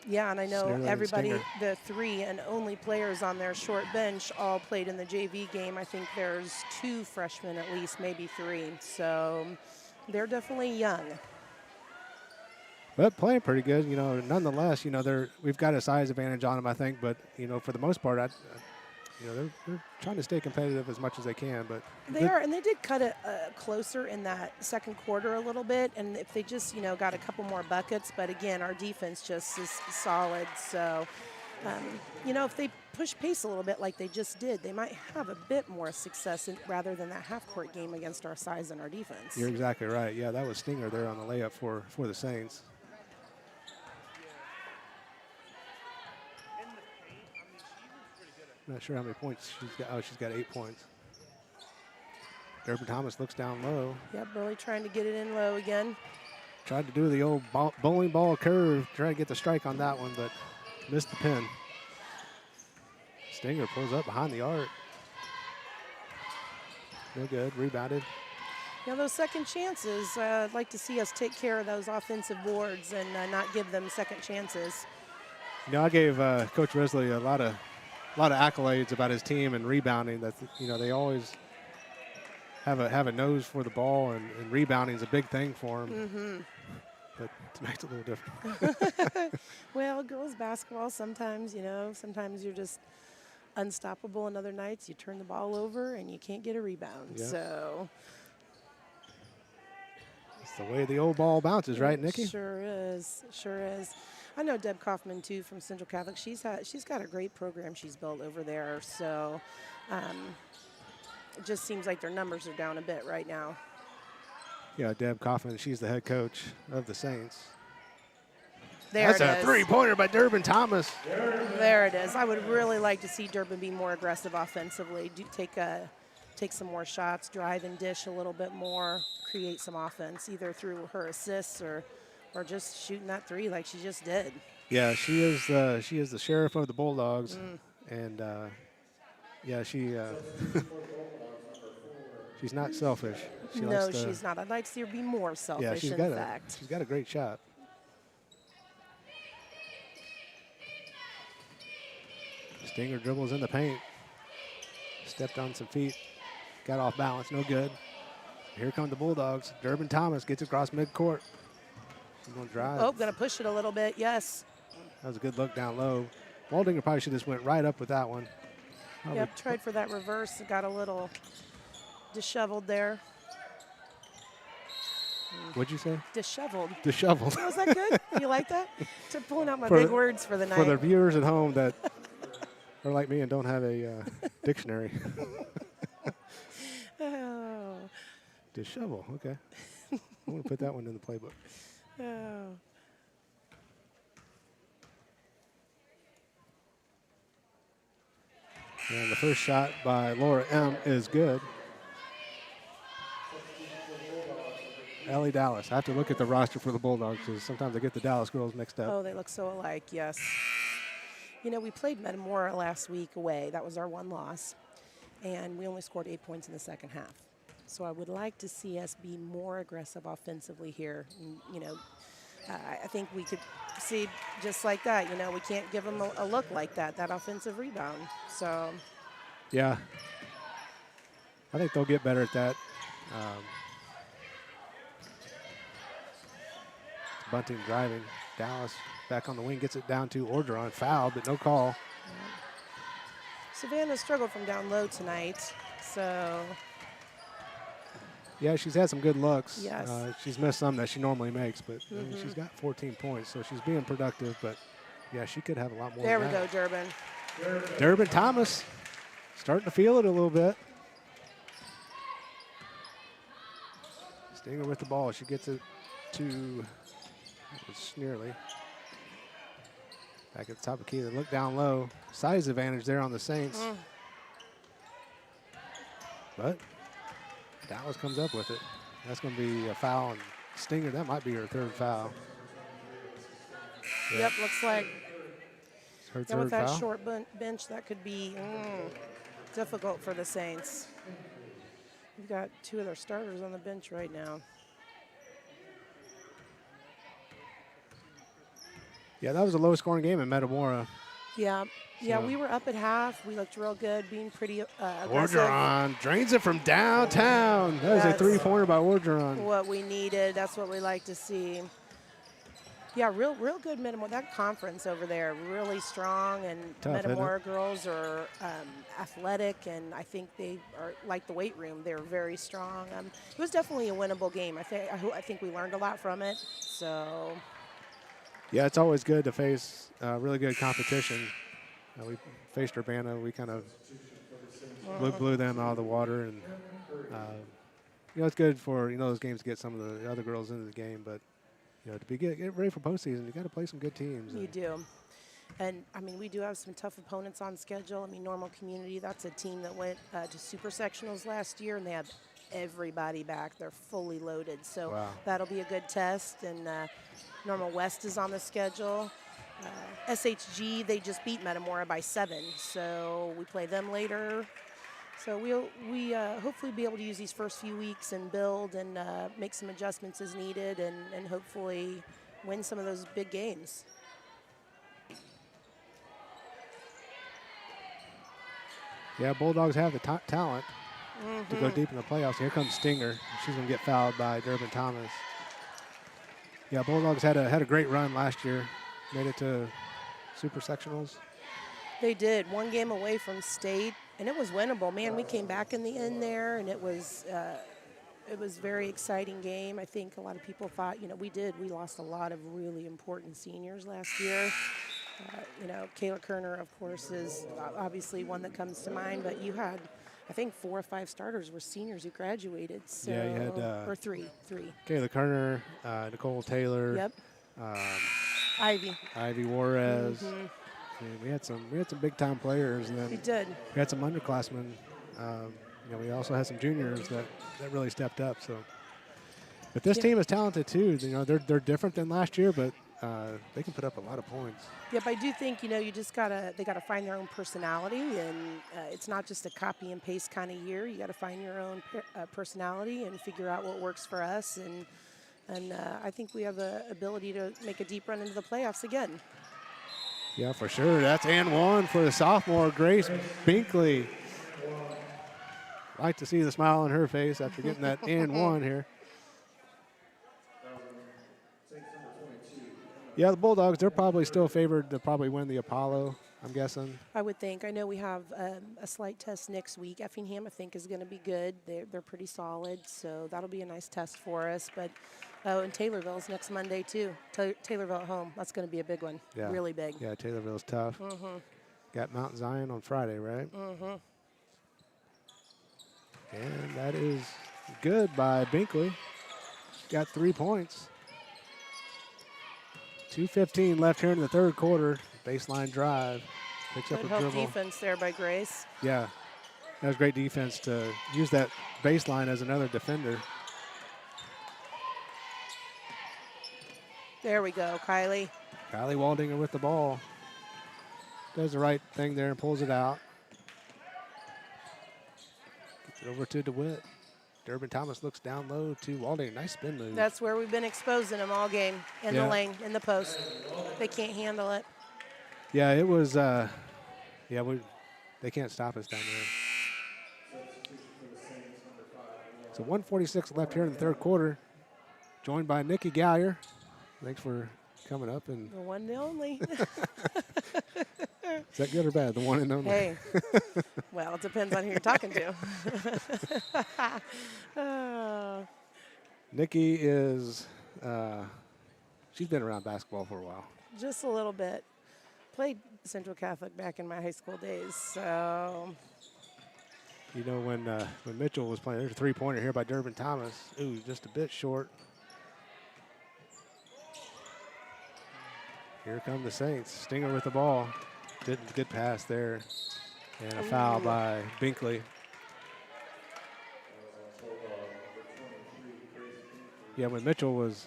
Yeah, and I know Snarling everybody, Stinger. the 3 and only players on their short bench all played in the JV game. I think there's 2 freshmen at least, maybe 3. So they're definitely young. But playing pretty good, nonetheless, we've got a size advantage on them, I think. But, for the most part, they're trying to stay competitive as much as they can. But they are, and they did cut it closer in that second quarter a little bit. And if they just, got a couple more buckets, but again, our defense just is solid. So, if they push pace a little bit like they just did, they might have a bit more success rather than that half-court game against our size and our defense. You're exactly right. Yeah, that was Stinger there on the layup for the Saints. Not sure how many points she's got. Oh, she's got 8 points. Durbin Thomas looks down low. Yep, really trying to get it in low again. Tried to do the old bowling ball curve, trying to get the strike on that one, but missed the pin. Stinger pulls up behind the arc. No good, rebounded. Those second chances, I'd like to see us take care of those offensive boards and not give them second chances. I gave Coach Risley a lot of accolades about his team and rebounding. That they always have a nose for the ball, and rebounding is a big thing for him. Mm-hmm. But tonight's a little different. Well, girls basketball, sometimes you're just unstoppable, and other nights you turn the ball over and you can't get a rebound. Yeah. So it's the way the old ball bounces, right, Nikki? Sure is. I know Deb Kaufman too from Central Catholic. She's got a great program she's built over there. So it just seems like their numbers are down a bit right now. Yeah, Deb Kaufman, she's the head coach of the Saints. That's a three-pointer by Durbin Thomas. There it is. I would really like to see Durbin be more aggressive offensively. Take some more shots, drive and dish a little bit more, create some offense, either through her assists or just shooting that 3 like she just did. Yeah, she is the sheriff of the Bulldogs, and she's not selfish. She's not. I'd like to see her be more selfish. She's got a great shot. Stinger dribbles in the paint, stepped on some feet, got off balance, no good. Here come the Bulldogs. Durbin Thomas gets across midcourt. She's going to drive. Oh, going to push it a little bit, yes. That was a good look down low. Waldinger probably should have just went right up with that one. Yep, tried for that reverse. Got a little disheveled there. What'd you say? Disheveled. Disheveled. Was that good? You like that? To pulling out my big words for the night. For the viewers at home that Or like me and don't have a dictionary. Oh. Dishevel, okay. I'm going to put that one in the playbook. Oh. And the first shot by Laura M. is good. Ellie Dallas. I have to look at the roster for the Bulldogs because sometimes I get the Dallas girls mixed up. Oh, they look so alike, yes. You know, we played Metamora last week away. That was our one loss. And we only scored 8 points in the second half. So I would like to see us be more aggressive offensively here. And, you know, I think we could see just like that. You know, we can't give them a look like that offensive rebound. So. Yeah. I think they'll get better at that. Bunting driving. Dallas back on the wing, gets it down to Orgeron. Foul, but no call. Savannah struggled from down low tonight, so. Yeah, she's had some good looks. Yes. She's missed some that she normally makes, but I mean, she's got 14 points, so she's being productive. But, yeah, she could have a lot more There than we that. go, Durbin. Durbin Thomas starting to feel it a little bit. Stinger with the ball. She gets it to Sneerly. Back at the top of the key. They look down low. Size advantage there on the Saints. But Dallas comes up with it. That's going to be a foul. And Stinger, that might be her third foul. Yep, looks like. It's her Yeah, third with that foul. short bench, that could be difficult for the Saints. We've got two of their starters on the bench right now. Yeah, that was a low-scoring game in Metamora. Yeah, So- we were up at half. We looked real good, being pretty aggressive. Orgeron drains it from downtown. That was a That's three-pointer by Orgeron. What we needed. That's what we like to see. Yeah, real good Metamora. That conference over there, really strong, and Tough, isn't Metamora girls are athletic, and I think they are like the weight room. They're very strong. It was definitely a winnable game. I think we learned a lot from it. So. Yeah, it's always good to face really good competition. We faced Urbana. We kind of blew them out of the water, and you know, it's good for those games to get some of the other girls into the game. But to get ready for postseason, you got to play some good teams. You do. And, I mean, we do have some tough opponents on schedule. I mean, Normal Community, that's a team that went to Super Sectionals last year, and they have everybody back. They're fully loaded. So Wow. That'll be a good test. And Normal West is on the schedule. SHG, they just beat Metamora by 7. So we play them later. So we'll hopefully be able to use these first few weeks and build and make some adjustments as needed and hopefully win some of those big games. Yeah, Bulldogs have the talent to go deep in the playoffs. Here comes Stinger. She's going to get fouled by Durbin Thomas. Yeah, Bulldogs had a great run last year. Made it to Super Sectionals. They did. One game away from state, and it was winnable. Man, we came back in the end there, and it was a very exciting game. I think a lot of people thought, we lost a lot of really important seniors last year. Kayla Kerner, of course, is obviously one that comes to mind, but you had, I think, 4 or 5 starters were seniors who graduated. So, Yeah, you had or three. Kayla Kerner, Nicole Taylor. Yep. Ivy Juarez. I mean, we had some big time players, and then We did. we had some underclassmen. We also had some juniors that really stepped up. So, but this team is talented too. They're different than last year, but they can put up a lot of points. Yep, I do think they gotta find their own personality, and it's not just a copy and paste kind of year. You got to find your own personality and figure out what works for us, and I think we have the ability to make a deep run into the playoffs again. Yeah, for sure. That's and one for the sophomore Grace Binkley. Like to see the smile on her face after getting that and one here. Yeah, the Bulldogs, they're probably still favored to probably win the Apollo, I'm guessing. I would think. I know we have a slight test next week. Effingham, I think, is going to be good. They're pretty solid, so that'll be a nice test for us. But and Taylorville's next Monday too. Taylorville at home. That's going to be a big one. Yeah. Really big. Yeah, Taylorville's tough. Got Mount Zion on Friday, right? Mm-hmm. And that is good by Binkley. Got 3 points. 2:15 left here in the third quarter. Baseline drive. Picks up Good a help dribble. defense there by Grace. Yeah, that was great defense to use that baseline as another defender. There we go, Kylie. Kylie Waldinger with the ball. Does the right thing there and pulls it out. Gets it over to DeWitt. Durbin Thomas looks down low to Waldinger. Nice spin move. That's where we've been exposing them all game. In the lane, in the post. They can't handle it. Yeah, it was, they can't stop us down there. So 1:46 left here in the third quarter. Joined by Nikki Gallier. Thanks for coming up. And The one and only. is that good or bad? The one and only. Hey, well, it depends on who you're talking to. Oh. Nikki is, she's been around basketball for a while. Just a little bit. Played Central Catholic back in my high school days, so. You know, when Mitchell was playing, there's a three-pointer here by Durbin Thomas. Ooh, just a bit short. Here come the Saints. Stinger with the ball. Didn't get past there. And a foul by Binkley. Yeah, when Mitchell was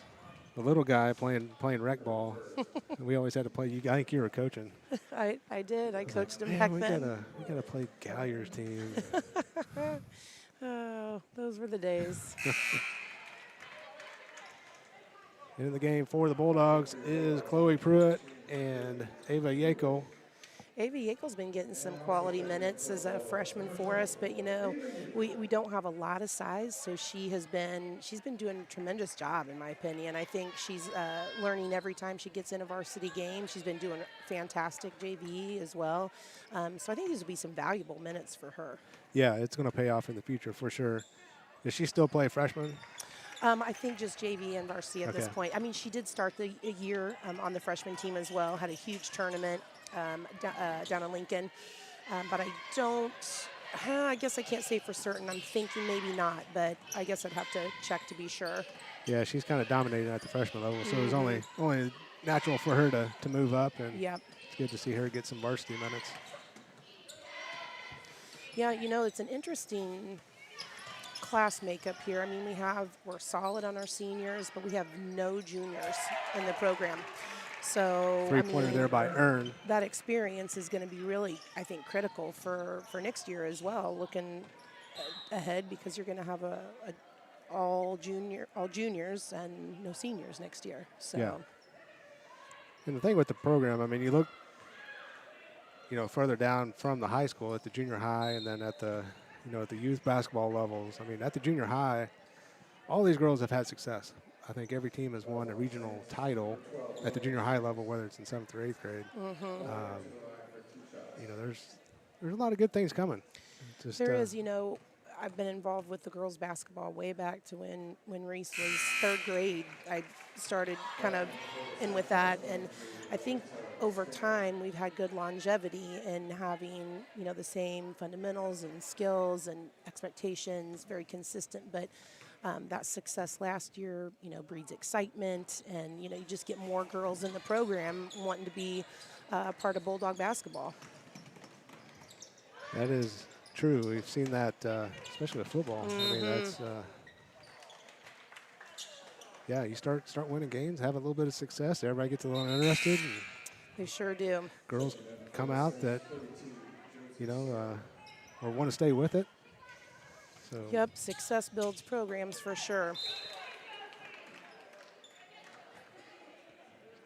the little guy playing rec ball, we always had to play. I think you were coaching. I did. I coached him Man, back we then. gotta play Gallier's team. Oh, those were the days. In the game for the Bulldogs is Chloe Pruitt and Ava Yackel. Ava Yackel's been getting some quality minutes as a freshman for us, but you know, we don't have a lot of size, so she's been doing a tremendous job in my opinion. I think she's learning every time she gets in a varsity game. She's been doing fantastic JV as well, so I think these will be some valuable minutes for her. Yeah, it's going to pay off in the future for sure. Does she still play freshman? I think just JV and varsity at this Okay. point. I mean, she did start the year on the freshman team as well, had a huge tournament down in Lincoln. But I guess I can't say for certain. I'm thinking maybe not, but I guess I'd have to check to be sure. Yeah, she's kind of dominating at the freshman level, so it was only natural for her to move up, and Yep. it's good to see her get some varsity minutes. Yeah, you know, it's an interesting class makeup here. I mean, we're solid on our seniors, but we have no juniors in the program. So Three-pointer there by Earn. That experience is going to be really, I think, critical for next year as well, looking ahead, because you're going to have all juniors and no seniors next year. So. Yeah. And the thing with the program, I mean, you look, further down from the high school at the junior high, and then at the youth basketball levels. I mean, at the junior high, all these girls have had success. I think every team has won a regional title at the junior high level, whether it's in 7th or 8th grade. There's a lot of good things coming. There is, I've been involved with the girls basketball way back to when Reese was 3rd grade. I started kind of in with that, and I think over time we've had good longevity in having, the same fundamentals and skills and expectations, very consistent, but that success last year, breeds excitement, and, you just get more girls in the program wanting to be part of Bulldog basketball. That is true. We've seen that, especially with football. I mean, that's, you start winning games, have a little bit of success, everybody gets a little interested. And they sure do. Girls come out that, or want to stay with it. So. Yep, success builds programs for sure.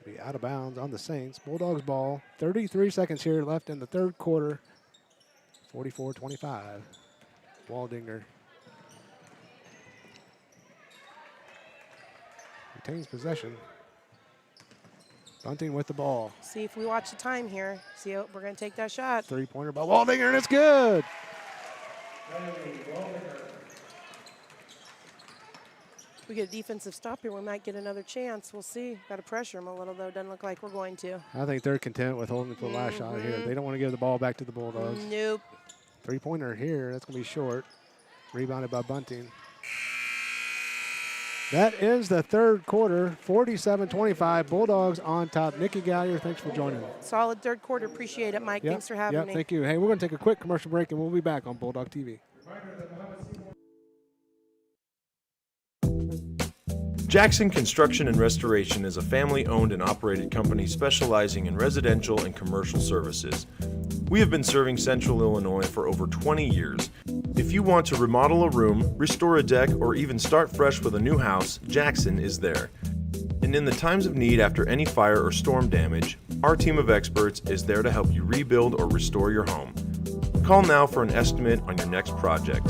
Be out of bounds on the Saints. Bulldogs ball. 33 seconds here left in the third quarter. 44-25. Waldinger retains possession. Bunting with the ball. See if we watch the time here. We're going to take that shot. Three-pointer by Waldinger, and it's good. If we get a defensive stop here, we might get another chance. We'll see. Got to pressure them a little, though. Doesn't look like we're going to. I think they're content with holding for the last shot here. They don't want to give the ball back to the Bulldogs. Nope. Three-pointer here. That's going to be short. Rebounded by Bunting. That ends the third quarter, 47-25. Bulldogs on top. Nikki Gallier, thanks for joining us. Solid third quarter. Appreciate it, Mike. Thanks for having me. Thank you. Hey, we're going to take a quick commercial break, and we'll be back on Bulldog TV. Jackson Construction and Restoration is a family-owned and operated company specializing in residential and commercial services. We have been serving Central Illinois for over 20 years. If you want to remodel a room, restore a deck, or even start fresh with a new house, Jackson is there. And in the times of need after any fire or storm damage, our team of experts is there to help you rebuild or restore your home. Call now for an estimate on your next project.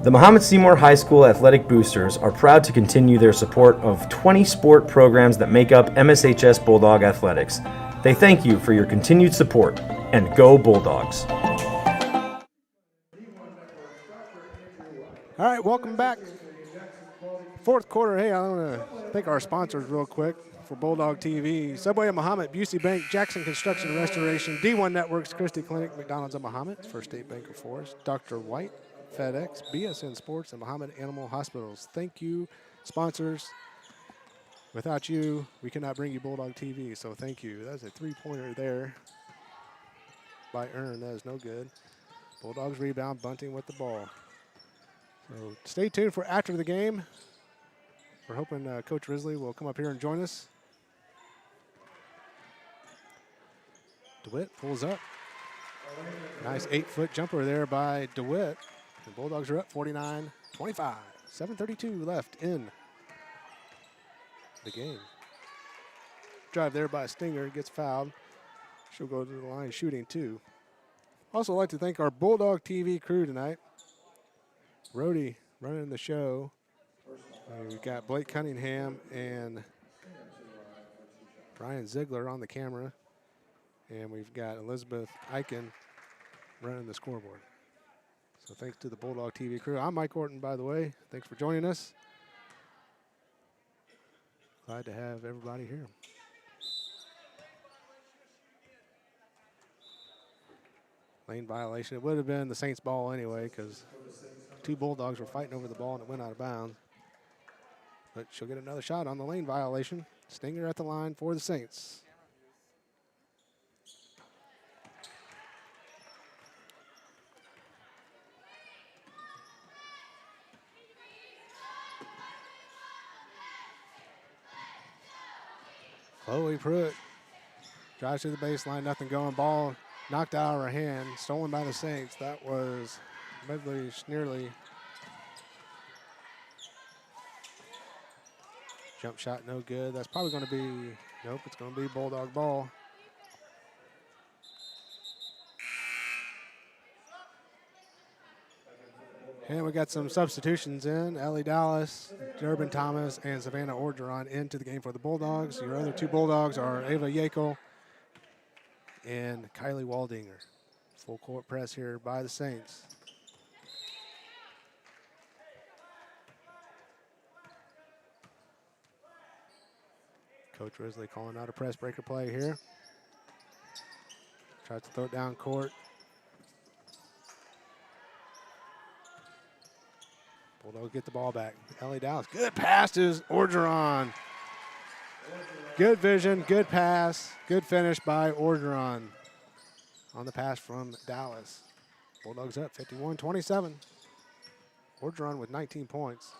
The Mahomet-Seymour High School Athletic Boosters are proud to continue their support of 20 sport programs that make up MSHS Bulldog Athletics. They thank you for your continued support, and go Bulldogs. All right, welcome back. Fourth quarter. Hey, I want to thank our sponsors real quick for Bulldog TV. Subway of Mahomet, Busey Bank, Jackson Construction and Restoration, D1 Networks, Christie Clinic, McDonald's of Mahomet, First State Bank of Forest, Dr. White, FedEx, BSN Sports, and Mahomet Animal Hospitals. Thank you, sponsors. Without you, we cannot bring you Bulldog TV, so thank you. That's a three-pointer there by Earn. That is no good. Bulldogs rebound, Bunting with the ball. So stay tuned for after the game. We're hoping Coach Risley will come up here and join us. DeWitt pulls up. Nice 8-foot jumper there by DeWitt. The Bulldogs are up 49-25. 7:32 left in the game. Drive there by Stinger, gets fouled. She'll go to the line shooting two. Also like to thank our Bulldog TV crew tonight. Rhodey running the show. We've got Blake Cunningham and Brian Ziegler on the camera. And we've got Elizabeth Eichen running the scoreboard. So thanks to the Bulldog TV crew. I'm Mike Orton, by the way. Thanks for joining us. Glad to have everybody here. Lane violation. It would have been the Saints ball anyway because two Bulldogs were fighting over the ball and it went out of bounds. But she'll get another shot on the lane violation. Stinger at the line for the Saints. Chloe Pruitt drives to the baseline, nothing going. Ball knocked out of her hand, stolen by the Saints. That was Medley Schneerly. Jump shot no good. That's probably going to be, nope, it's going to be Bulldog ball. And we got some substitutions in. Ellie Dallas, Durbin Thomas, and Savannah Orgeron into the game for the Bulldogs. Your other two Bulldogs are Ava Yackel and Kylie Waldinger. Full court press here by the Saints. Coach Risley calling out a press breaker play here. Tries to throw it down court. Bulldogs get the ball back. Ellie Dallas, good pass to Orgeron. Good vision, good pass, good finish by Orgeron on the pass from Dallas. Bulldogs up 51-27. Orgeron with 19 points.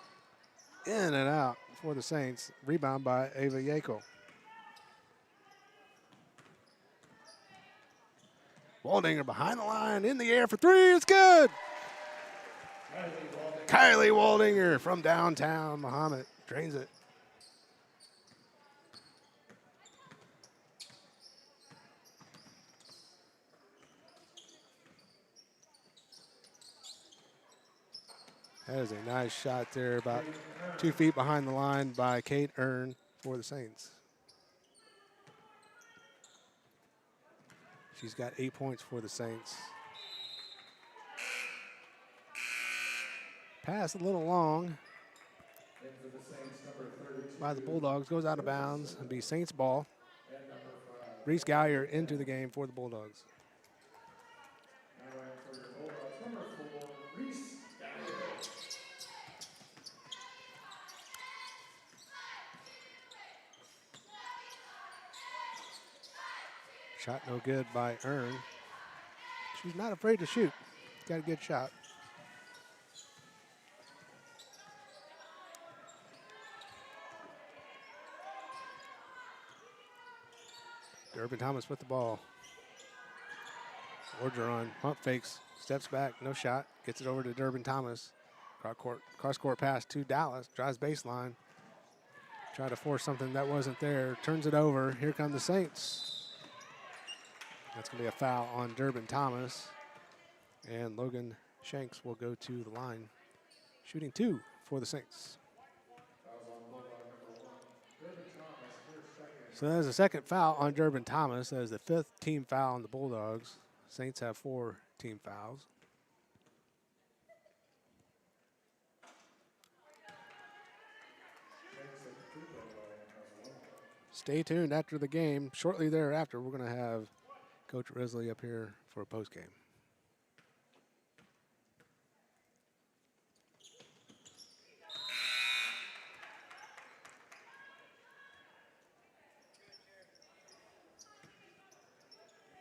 In and out for the Saints. Rebound by Ava Yackel. Waldinger behind the line, in the air for three. It's good. Kylie Waldinger from downtown Mahomet drains it. That is a nice shot there, about 2 feet behind the line by Kate Earn for the Saints. She's got 8 points for the Saints. Pass a little long by the Bulldogs. Goes out of bounds. It'll be Saints ball. Reese Gallagher into the game for the Bulldogs. Shot no good by Earn. She's not afraid to shoot. Got a good shot. Durbin Thomas with the ball. Orgeron pump fakes, steps back, no shot. Gets it over to Durbin Thomas. Cross court pass to Dallas. Drives baseline. Try to force something that wasn't there. Turns it over. Here come the Saints. That's going to be a foul on Durbin Thomas. And Logan Shanks will go to the line. Shooting 2 for the Saints. So there's a second foul on Durbin Thomas. That is the 5th team foul on the Bulldogs. Saints have 4 team fouls. Stay tuned after the game. Shortly thereafter, we're going to have Coach Risley up here for a postgame.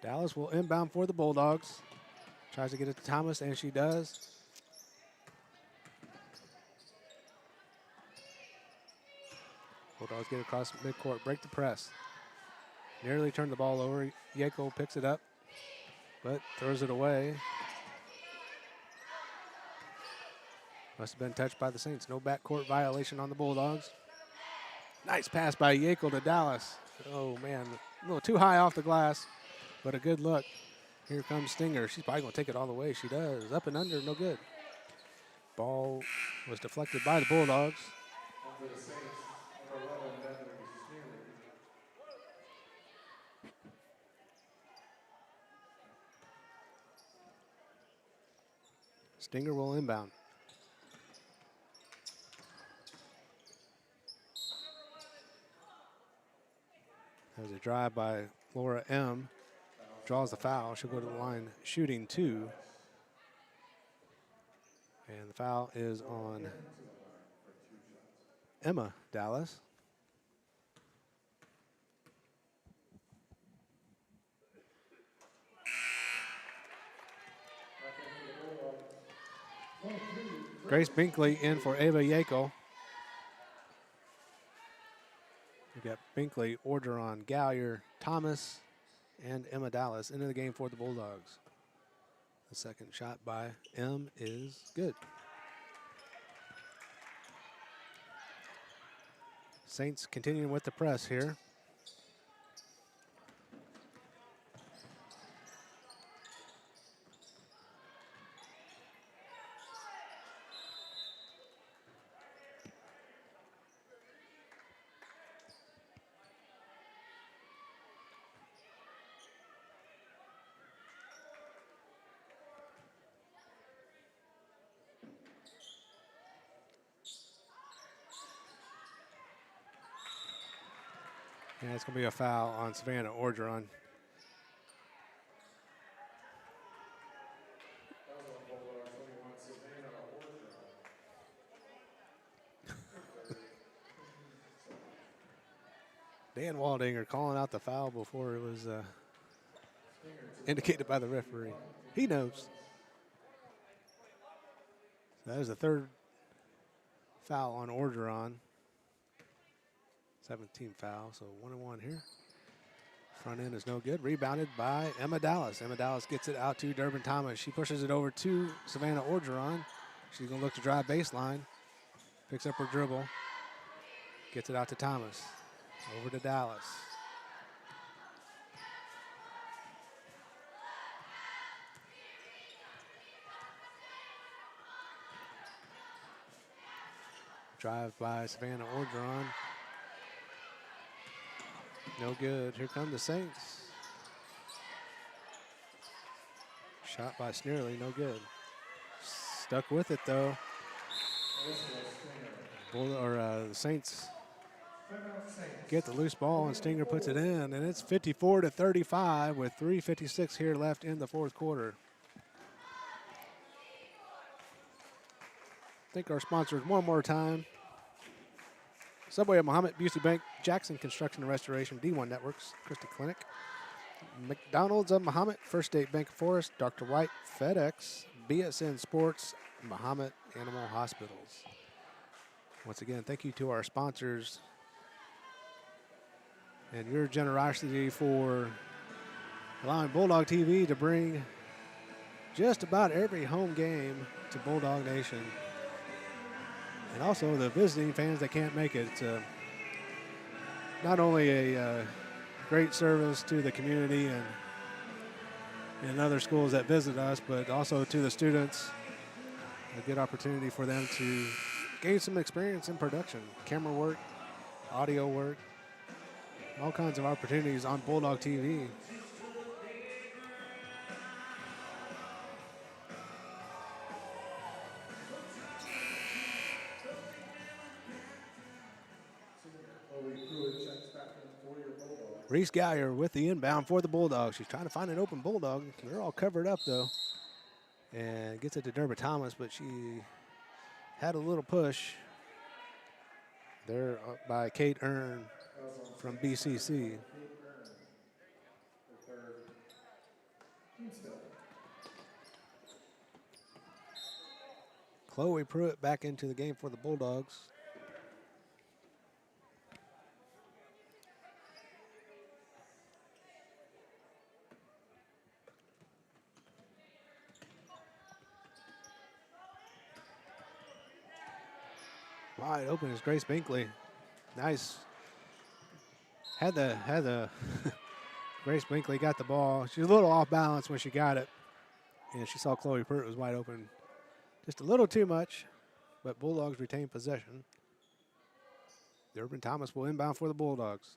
Dallas will inbound for the Bulldogs. Tries to get it to Thomas, and she does. Bulldogs get across midcourt, break the press. Nearly turned the ball over. Yako picks it up, but throws it away. Must have been touched by the Saints. No backcourt violation on the Bulldogs. Nice pass by Yako to Dallas. Oh, man, a little too high off the glass, but a good look. Here comes Stinger. She's probably going to take it all the way. She does. Up and under, no good. Ball was deflected by the Bulldogs. Stinger will inbound. There's a drive by Laura M. Draws the foul. She'll go to the line shooting 2. And the foul is on Emma Dallas. Grace Binkley in for Ava Yako. We've got Binkley, Orgeron, Gallagher, Thomas, and Emma Dallas into the game for the Bulldogs. The second shot by M is good. Saints continuing with the press here. And it's going to be a foul on Savannah Orgeron. Dan Waldinger calling out the foul before it was indicated by the referee. He knows. So that is the 3rd foul on Orgeron. 17 foul, so 1-1 here. Front end is no good. Rebounded by Emma Dallas. Emma Dallas gets it out to Durbin Thomas. She pushes it over to Savannah Orgeron. She's going to look to drive baseline. Picks up her dribble. Gets it out to Thomas. Over to Dallas. Drive by Savannah Orgeron. No good. Here come the Saints. Shot by Sneerly, no good. Stuck with it though. The Saints get the loose ball, and Stinger puts it in, and it's 54-35 with 3:56 here left in the fourth quarter. Thank our sponsors one more time. Subway of Mahomet, Busey Bank, Jackson Construction and Restoration, D1 Networks, Christie Clinic, McDonald's of Mahomet, First State Bank of Forest, Dr. White, FedEx, BSN Sports, Mahomet Animal Hospitals. Once again, thank you to our sponsors and your generosity for allowing Bulldog TV to bring just about every home game to Bulldog Nation. And also the visiting fans that can't make it. It's not only a great service to the community and other schools that visit us, but also to the students, a good opportunity for them to gain some experience in production, camera work, audio work, all kinds of opportunities on Bulldog TV. Reese Geyer with the inbound for the Bulldogs. She's trying to find an open Bulldog. They're all covered up, though. And gets it to Derba Thomas, but she had a little push there by Kate Earn from BCC. Chloe Pruitt back into the game for the Bulldogs. Wide open is Grace Binkley. Nice. Had the Grace Binkley got the ball. She was a little off balance when she got it. And she saw Chloe Pruitt was wide open. Just a little too much, but Bulldogs retain possession. Durbin Thomas will inbound for the Bulldogs.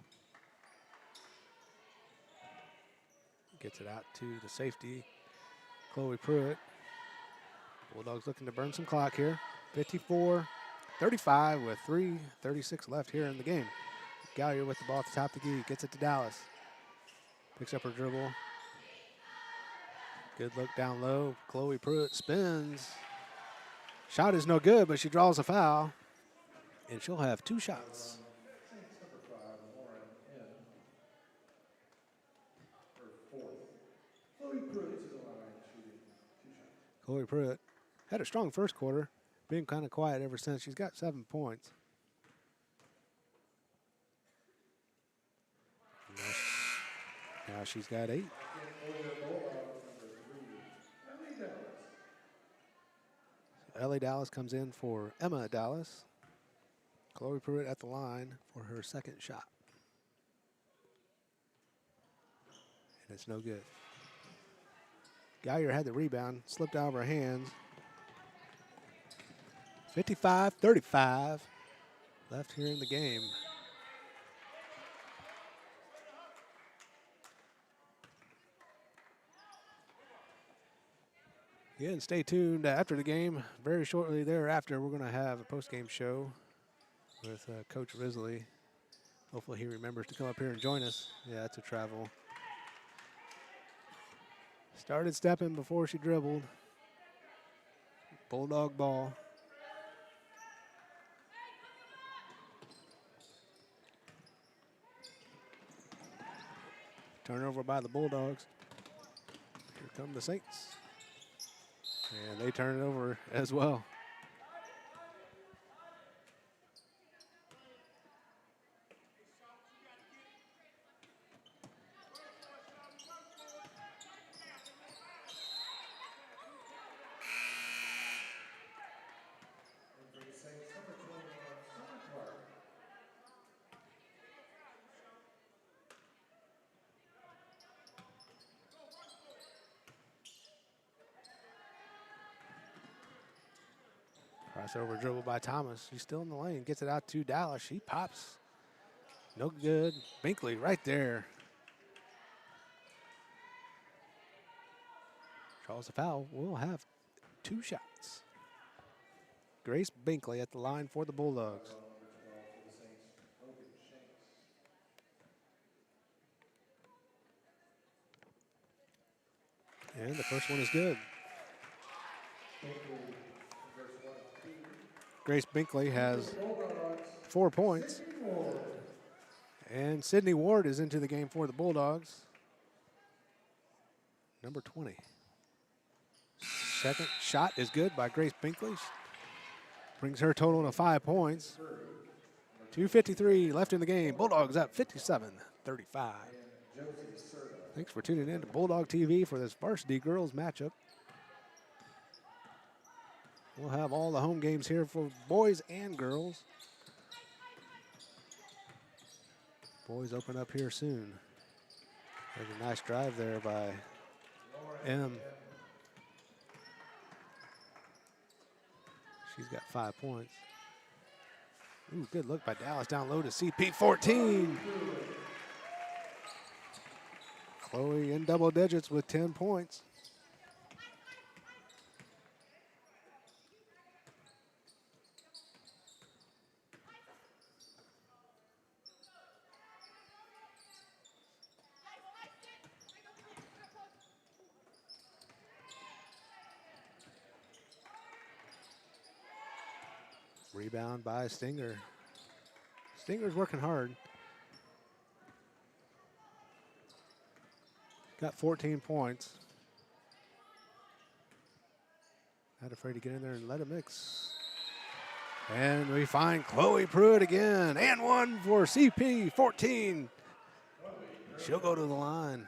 Gets it out to the safety, Chloe Pruitt. Bulldogs looking to burn some clock here. 54-35 with 3:36 left here in the game. Gallier with the ball at the top of the key. Gets it to Dallas. Picks up her dribble. Good look down low. Chloe Pruitt spins. Shot is no good, but she draws a foul. And she'll have two shots. Chloe Pruitt had a strong first quarter. Been kind of quiet ever since. She's got 7 points. Now she's got 8. Ellie Dallas comes in for Emma Dallas. Chloe Pruitt at the line for her second shot. And it's no good. Geyer had the rebound, slipped out of her hands. 55-35 left here in the game. Again, stay tuned after the game. Very shortly thereafter, we're going to have a post-game show with Coach Risley. Hopefully he remembers to come up here and join us. Yeah, it's a travel. Started stepping before she dribbled. Bulldog ball. Turnover by the Bulldogs. Here come the Saints. And they turn it over as well. Crossover dribble by Thomas. She's still in the lane. Gets it out to Dallas. She pops. No good. Binkley right there. Draws a foul. We'll have two shots. Grace Binkley at the line for the Bulldogs. And the first one is good. Grace Binkley has 4 points. And Sydney Ward is into the game for the Bulldogs. Number 20. Second shot is good by Grace Binkley. Brings her total to 5 points. 2:53 left in the game. Bulldogs up 57-35. Thanks for tuning in to Bulldog TV for this varsity girls matchup. We'll have all the home games here for boys and girls. Boys open up here soon. There's a nice drive there by M. She's got 5 points. Ooh, good look by Dallas down low to CP14. Chloe in double digits with 10 points. Rebound by Stinger. Stinger's working hard. Got 14 points. Not afraid to get in there and let it mix. And we find Chloe Pruitt again. And one for CP14. She'll go to the line.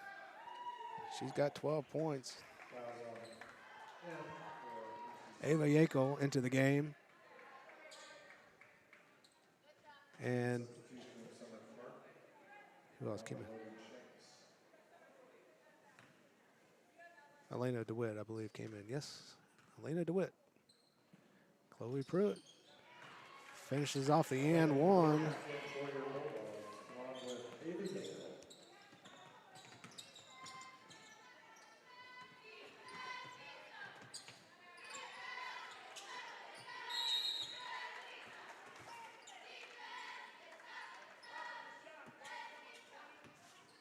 She's got 12 points. Ava Yako into the game. And who else came in? Elena DeWitt, I believe, came in. Yes, Elena DeWitt. Chloe Pruitt finishes off the and one.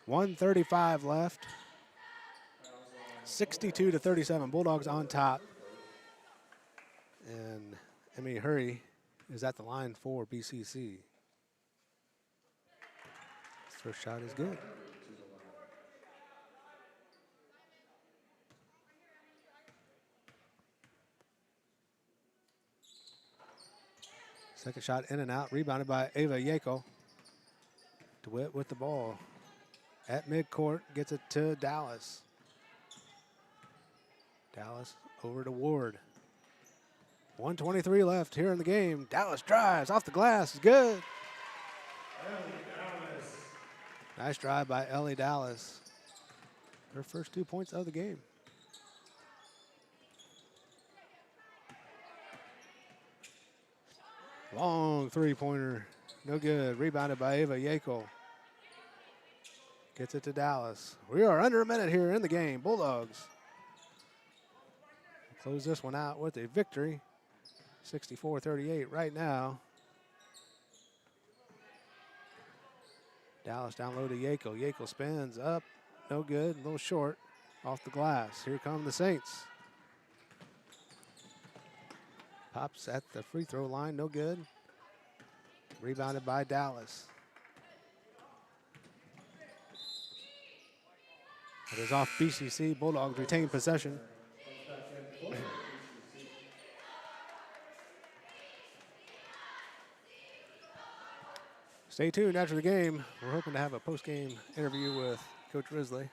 .135 left. 62-37. Bulldogs on top. And Emmy Hurry is at the line for BCC. First shot is good. Second shot in and out. Rebounded by Ava Yako. DeWitt with the ball. At midcourt, gets it to Dallas. Dallas over to Ward. 1:23 left here in the game. Dallas drives off the glass. Good. Nice drive by Ellie Dallas. Her first 2 points of the game. Long three-pointer. No good. Rebounded by Ava Yako. Gets it to Dallas. We are under a minute here in the game. Bulldogs close this one out with a victory. 64-38 right now. Dallas down low to Yako. Yako spins up. No good. A little short. Off the glass. Here come the Saints. Pops at the free throw line. No good. Rebounded by Dallas. It is off BCC. Bulldogs retain possession. Stay tuned after the game. We're hoping to have a post-game interview with Coach Risley.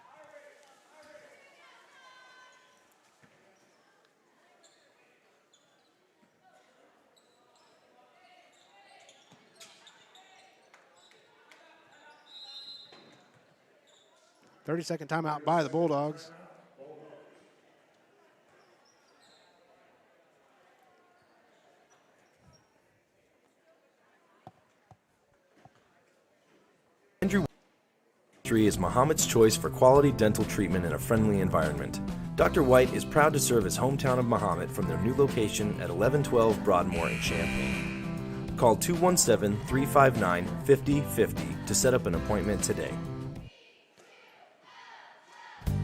Thirty-second timeout by the Bulldogs. history is Mahomet's choice for quality dental treatment in a friendly environment. Dr. White is proud to serve his hometown of Mahomet from their new location at 1112 Broadmoor in Champaign. Call 217-359-5050 to set up an appointment today.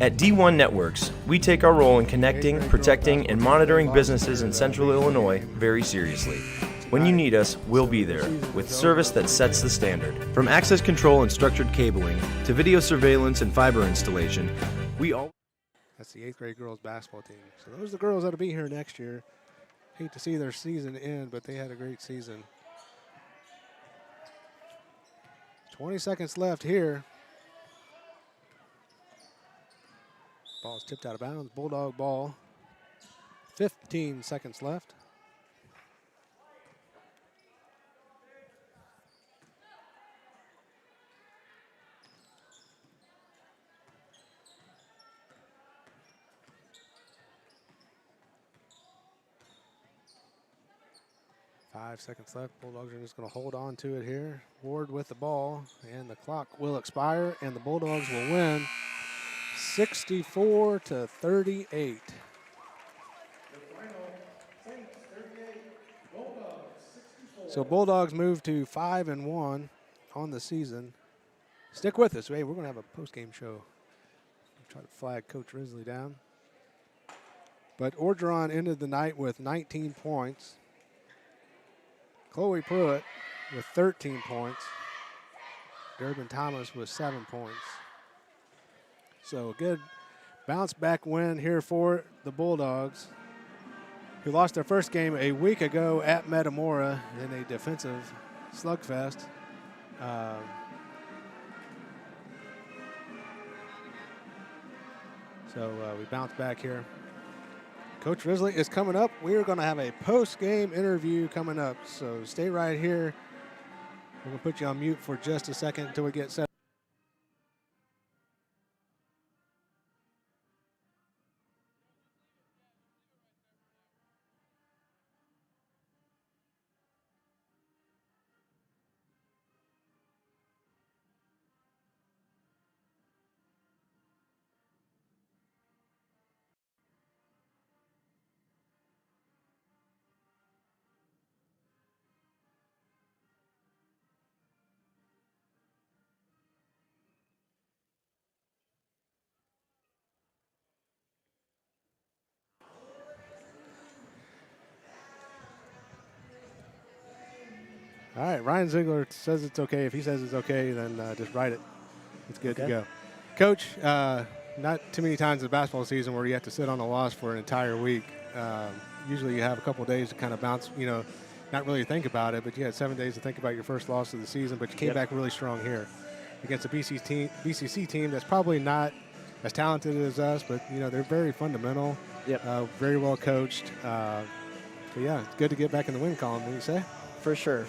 At D1 Networks, we take our role in connecting, protecting, and monitoring businesses in Central Illinois very seriously. When you need us, we'll be there, with service that sets the standard. From access control and structured cabling to video surveillance and fiber installation, we all... That's the 8th grade girls basketball team. So those are the girls that'll be here next year. Hate to see their season end, but they had a great season. 20 seconds left here. Ball's tipped out of bounds. Bulldog ball. 15 seconds left. Five seconds left. Bulldogs are just going to hold on to it here. Ward with the ball, and the clock will expire, and the Bulldogs will win 64-38. So Bulldogs move to 5-1 on the season. Stick with us. Hey, we're going to have a post-game show. Try to flag Coach Risley down. But Orgeron ended the night with 19 points. Chloe Pruitt with 13 points. Durbin Thomas with 7 points. So a good bounce back win here for the Bulldogs, who lost their first game a week ago at Metamora in a defensive slugfest. So we bounce back here. Coach Risley is coming up. We are going to have a post-game interview coming up, so stay right here. We're going to put you on mute for just a second until we get set. All right, Ryan Ziegler says it's okay. If he says it's okay, then just write it. It's good to go. Coach, not too many times in the basketball season where you have to sit on a loss for an entire week. Usually you have a couple of days to kind of bounce, not really think about it, but you had 7 days to think about your first loss of the season, but you came back really strong here against a BCC team that's probably not as talented as us, but, they're very fundamental, very well coached. So, yeah, it's good to get back in the win column, wouldn't you say? For sure.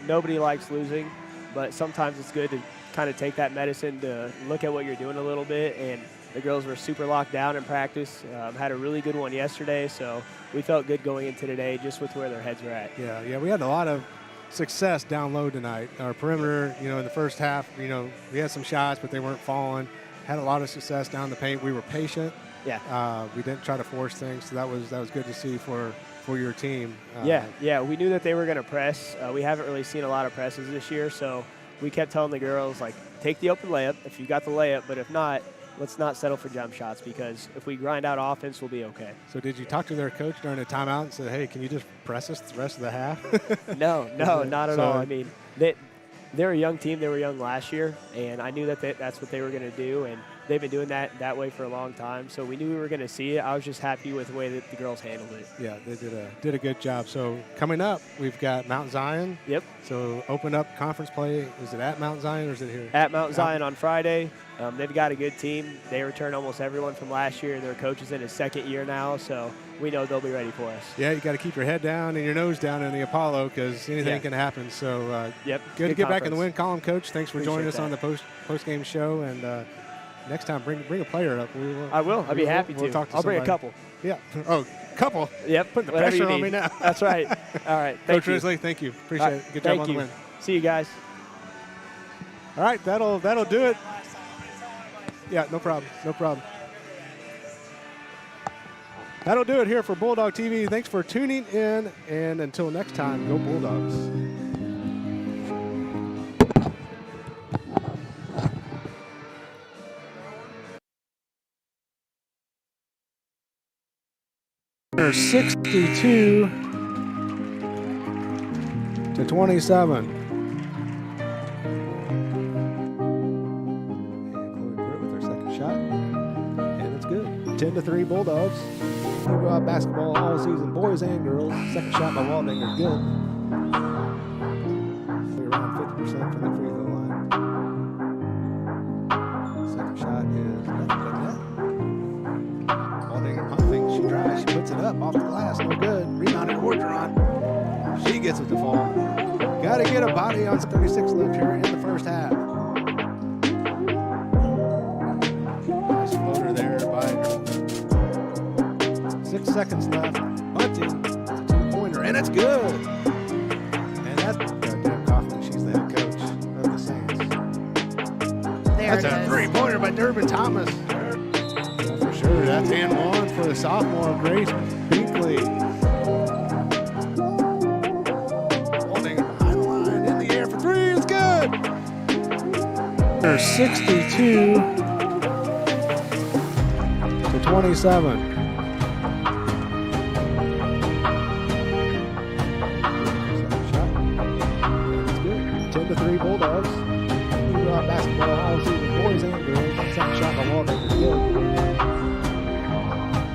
Nobody likes losing, but sometimes it's good to kind of take that medicine to look at what you're doing a little bit. And the girls were super locked down in practice, had a really good one yesterday, so we felt good going into today just with where their heads were at. Yeah, we had a lot of success down low tonight. Our perimeter, in the first half, we had some shots, but they weren't falling. Had a lot of success down the paint. We were patient. Yeah. We didn't try to force things, so that was good to see for your team. Yeah, we knew that they were going to press. We haven't really seen a lot of presses this year, so we kept telling the girls, take the open layup if you got the layup, but if not, let's not settle for jump shots, because if we grind out offense, we'll be okay. So did you talk to their coach during the timeout and say, hey, can you just press us the rest of the half? No, not at all. I mean, they're a young team. They were young last year, and I knew that that's what they were going to do, and they've been doing that way for a long time, so we knew we were going to see it. I was just happy with the way that the girls handled it. Yeah, they did a good job. So coming up, we've got Mount Zion. Yep. So open up conference play. Is it at Mount Zion or is it here? At Mount Zion on Friday. They've got a good team. They returned almost everyone from last year. Their coach is in his second year now, so we know they'll be ready for us. Yeah, you got to keep your head down and your nose down in the Apollo because anything can happen. So good to get back in the win column, Coach. Thanks for joining us on the post-game show. And next time, bring a player up. I will. I'd be happy to. We'll talk to I'll somebody. bring a couple. Yeah. Oh, couple. Yep. Putting the pressure on me now. That's right. All right. Thank Coach Risley, thank you. Appreciate it. Good job on the win. See you guys. All right, that'll do it. Yeah, no problem. No problem. That'll do it here for Bulldog TV. Thanks for tuning in, and until next time, go Bulldogs. There's 62 to 27. Shot, and it's good. 10-3 Bulldogs. Basketball all season, boys and girls. Second shot by Waldinger is good. Around 50% from the free throw line. Second shot is nothing but net. Waldinger pump fake, she tries, she puts it up off the glass, no good. Rebounded Orgeron. She gets it to fall. Got to get a body on 36 left here in the first half. 6 seconds left. Bunting, two-pointer, and it's good. And that's Deb Kaufman. She's the head coach of the Saints. That's a three-pointer by Durbin Thomas. Yeah, for sure. That's and one for the sophomore Grace Binkley. Holding behind the line in the air for three. It's good. There's 62 to 27. 10-3 Bulldogs. Basketball all season, boys and girls. Second shot by Waldinger is good.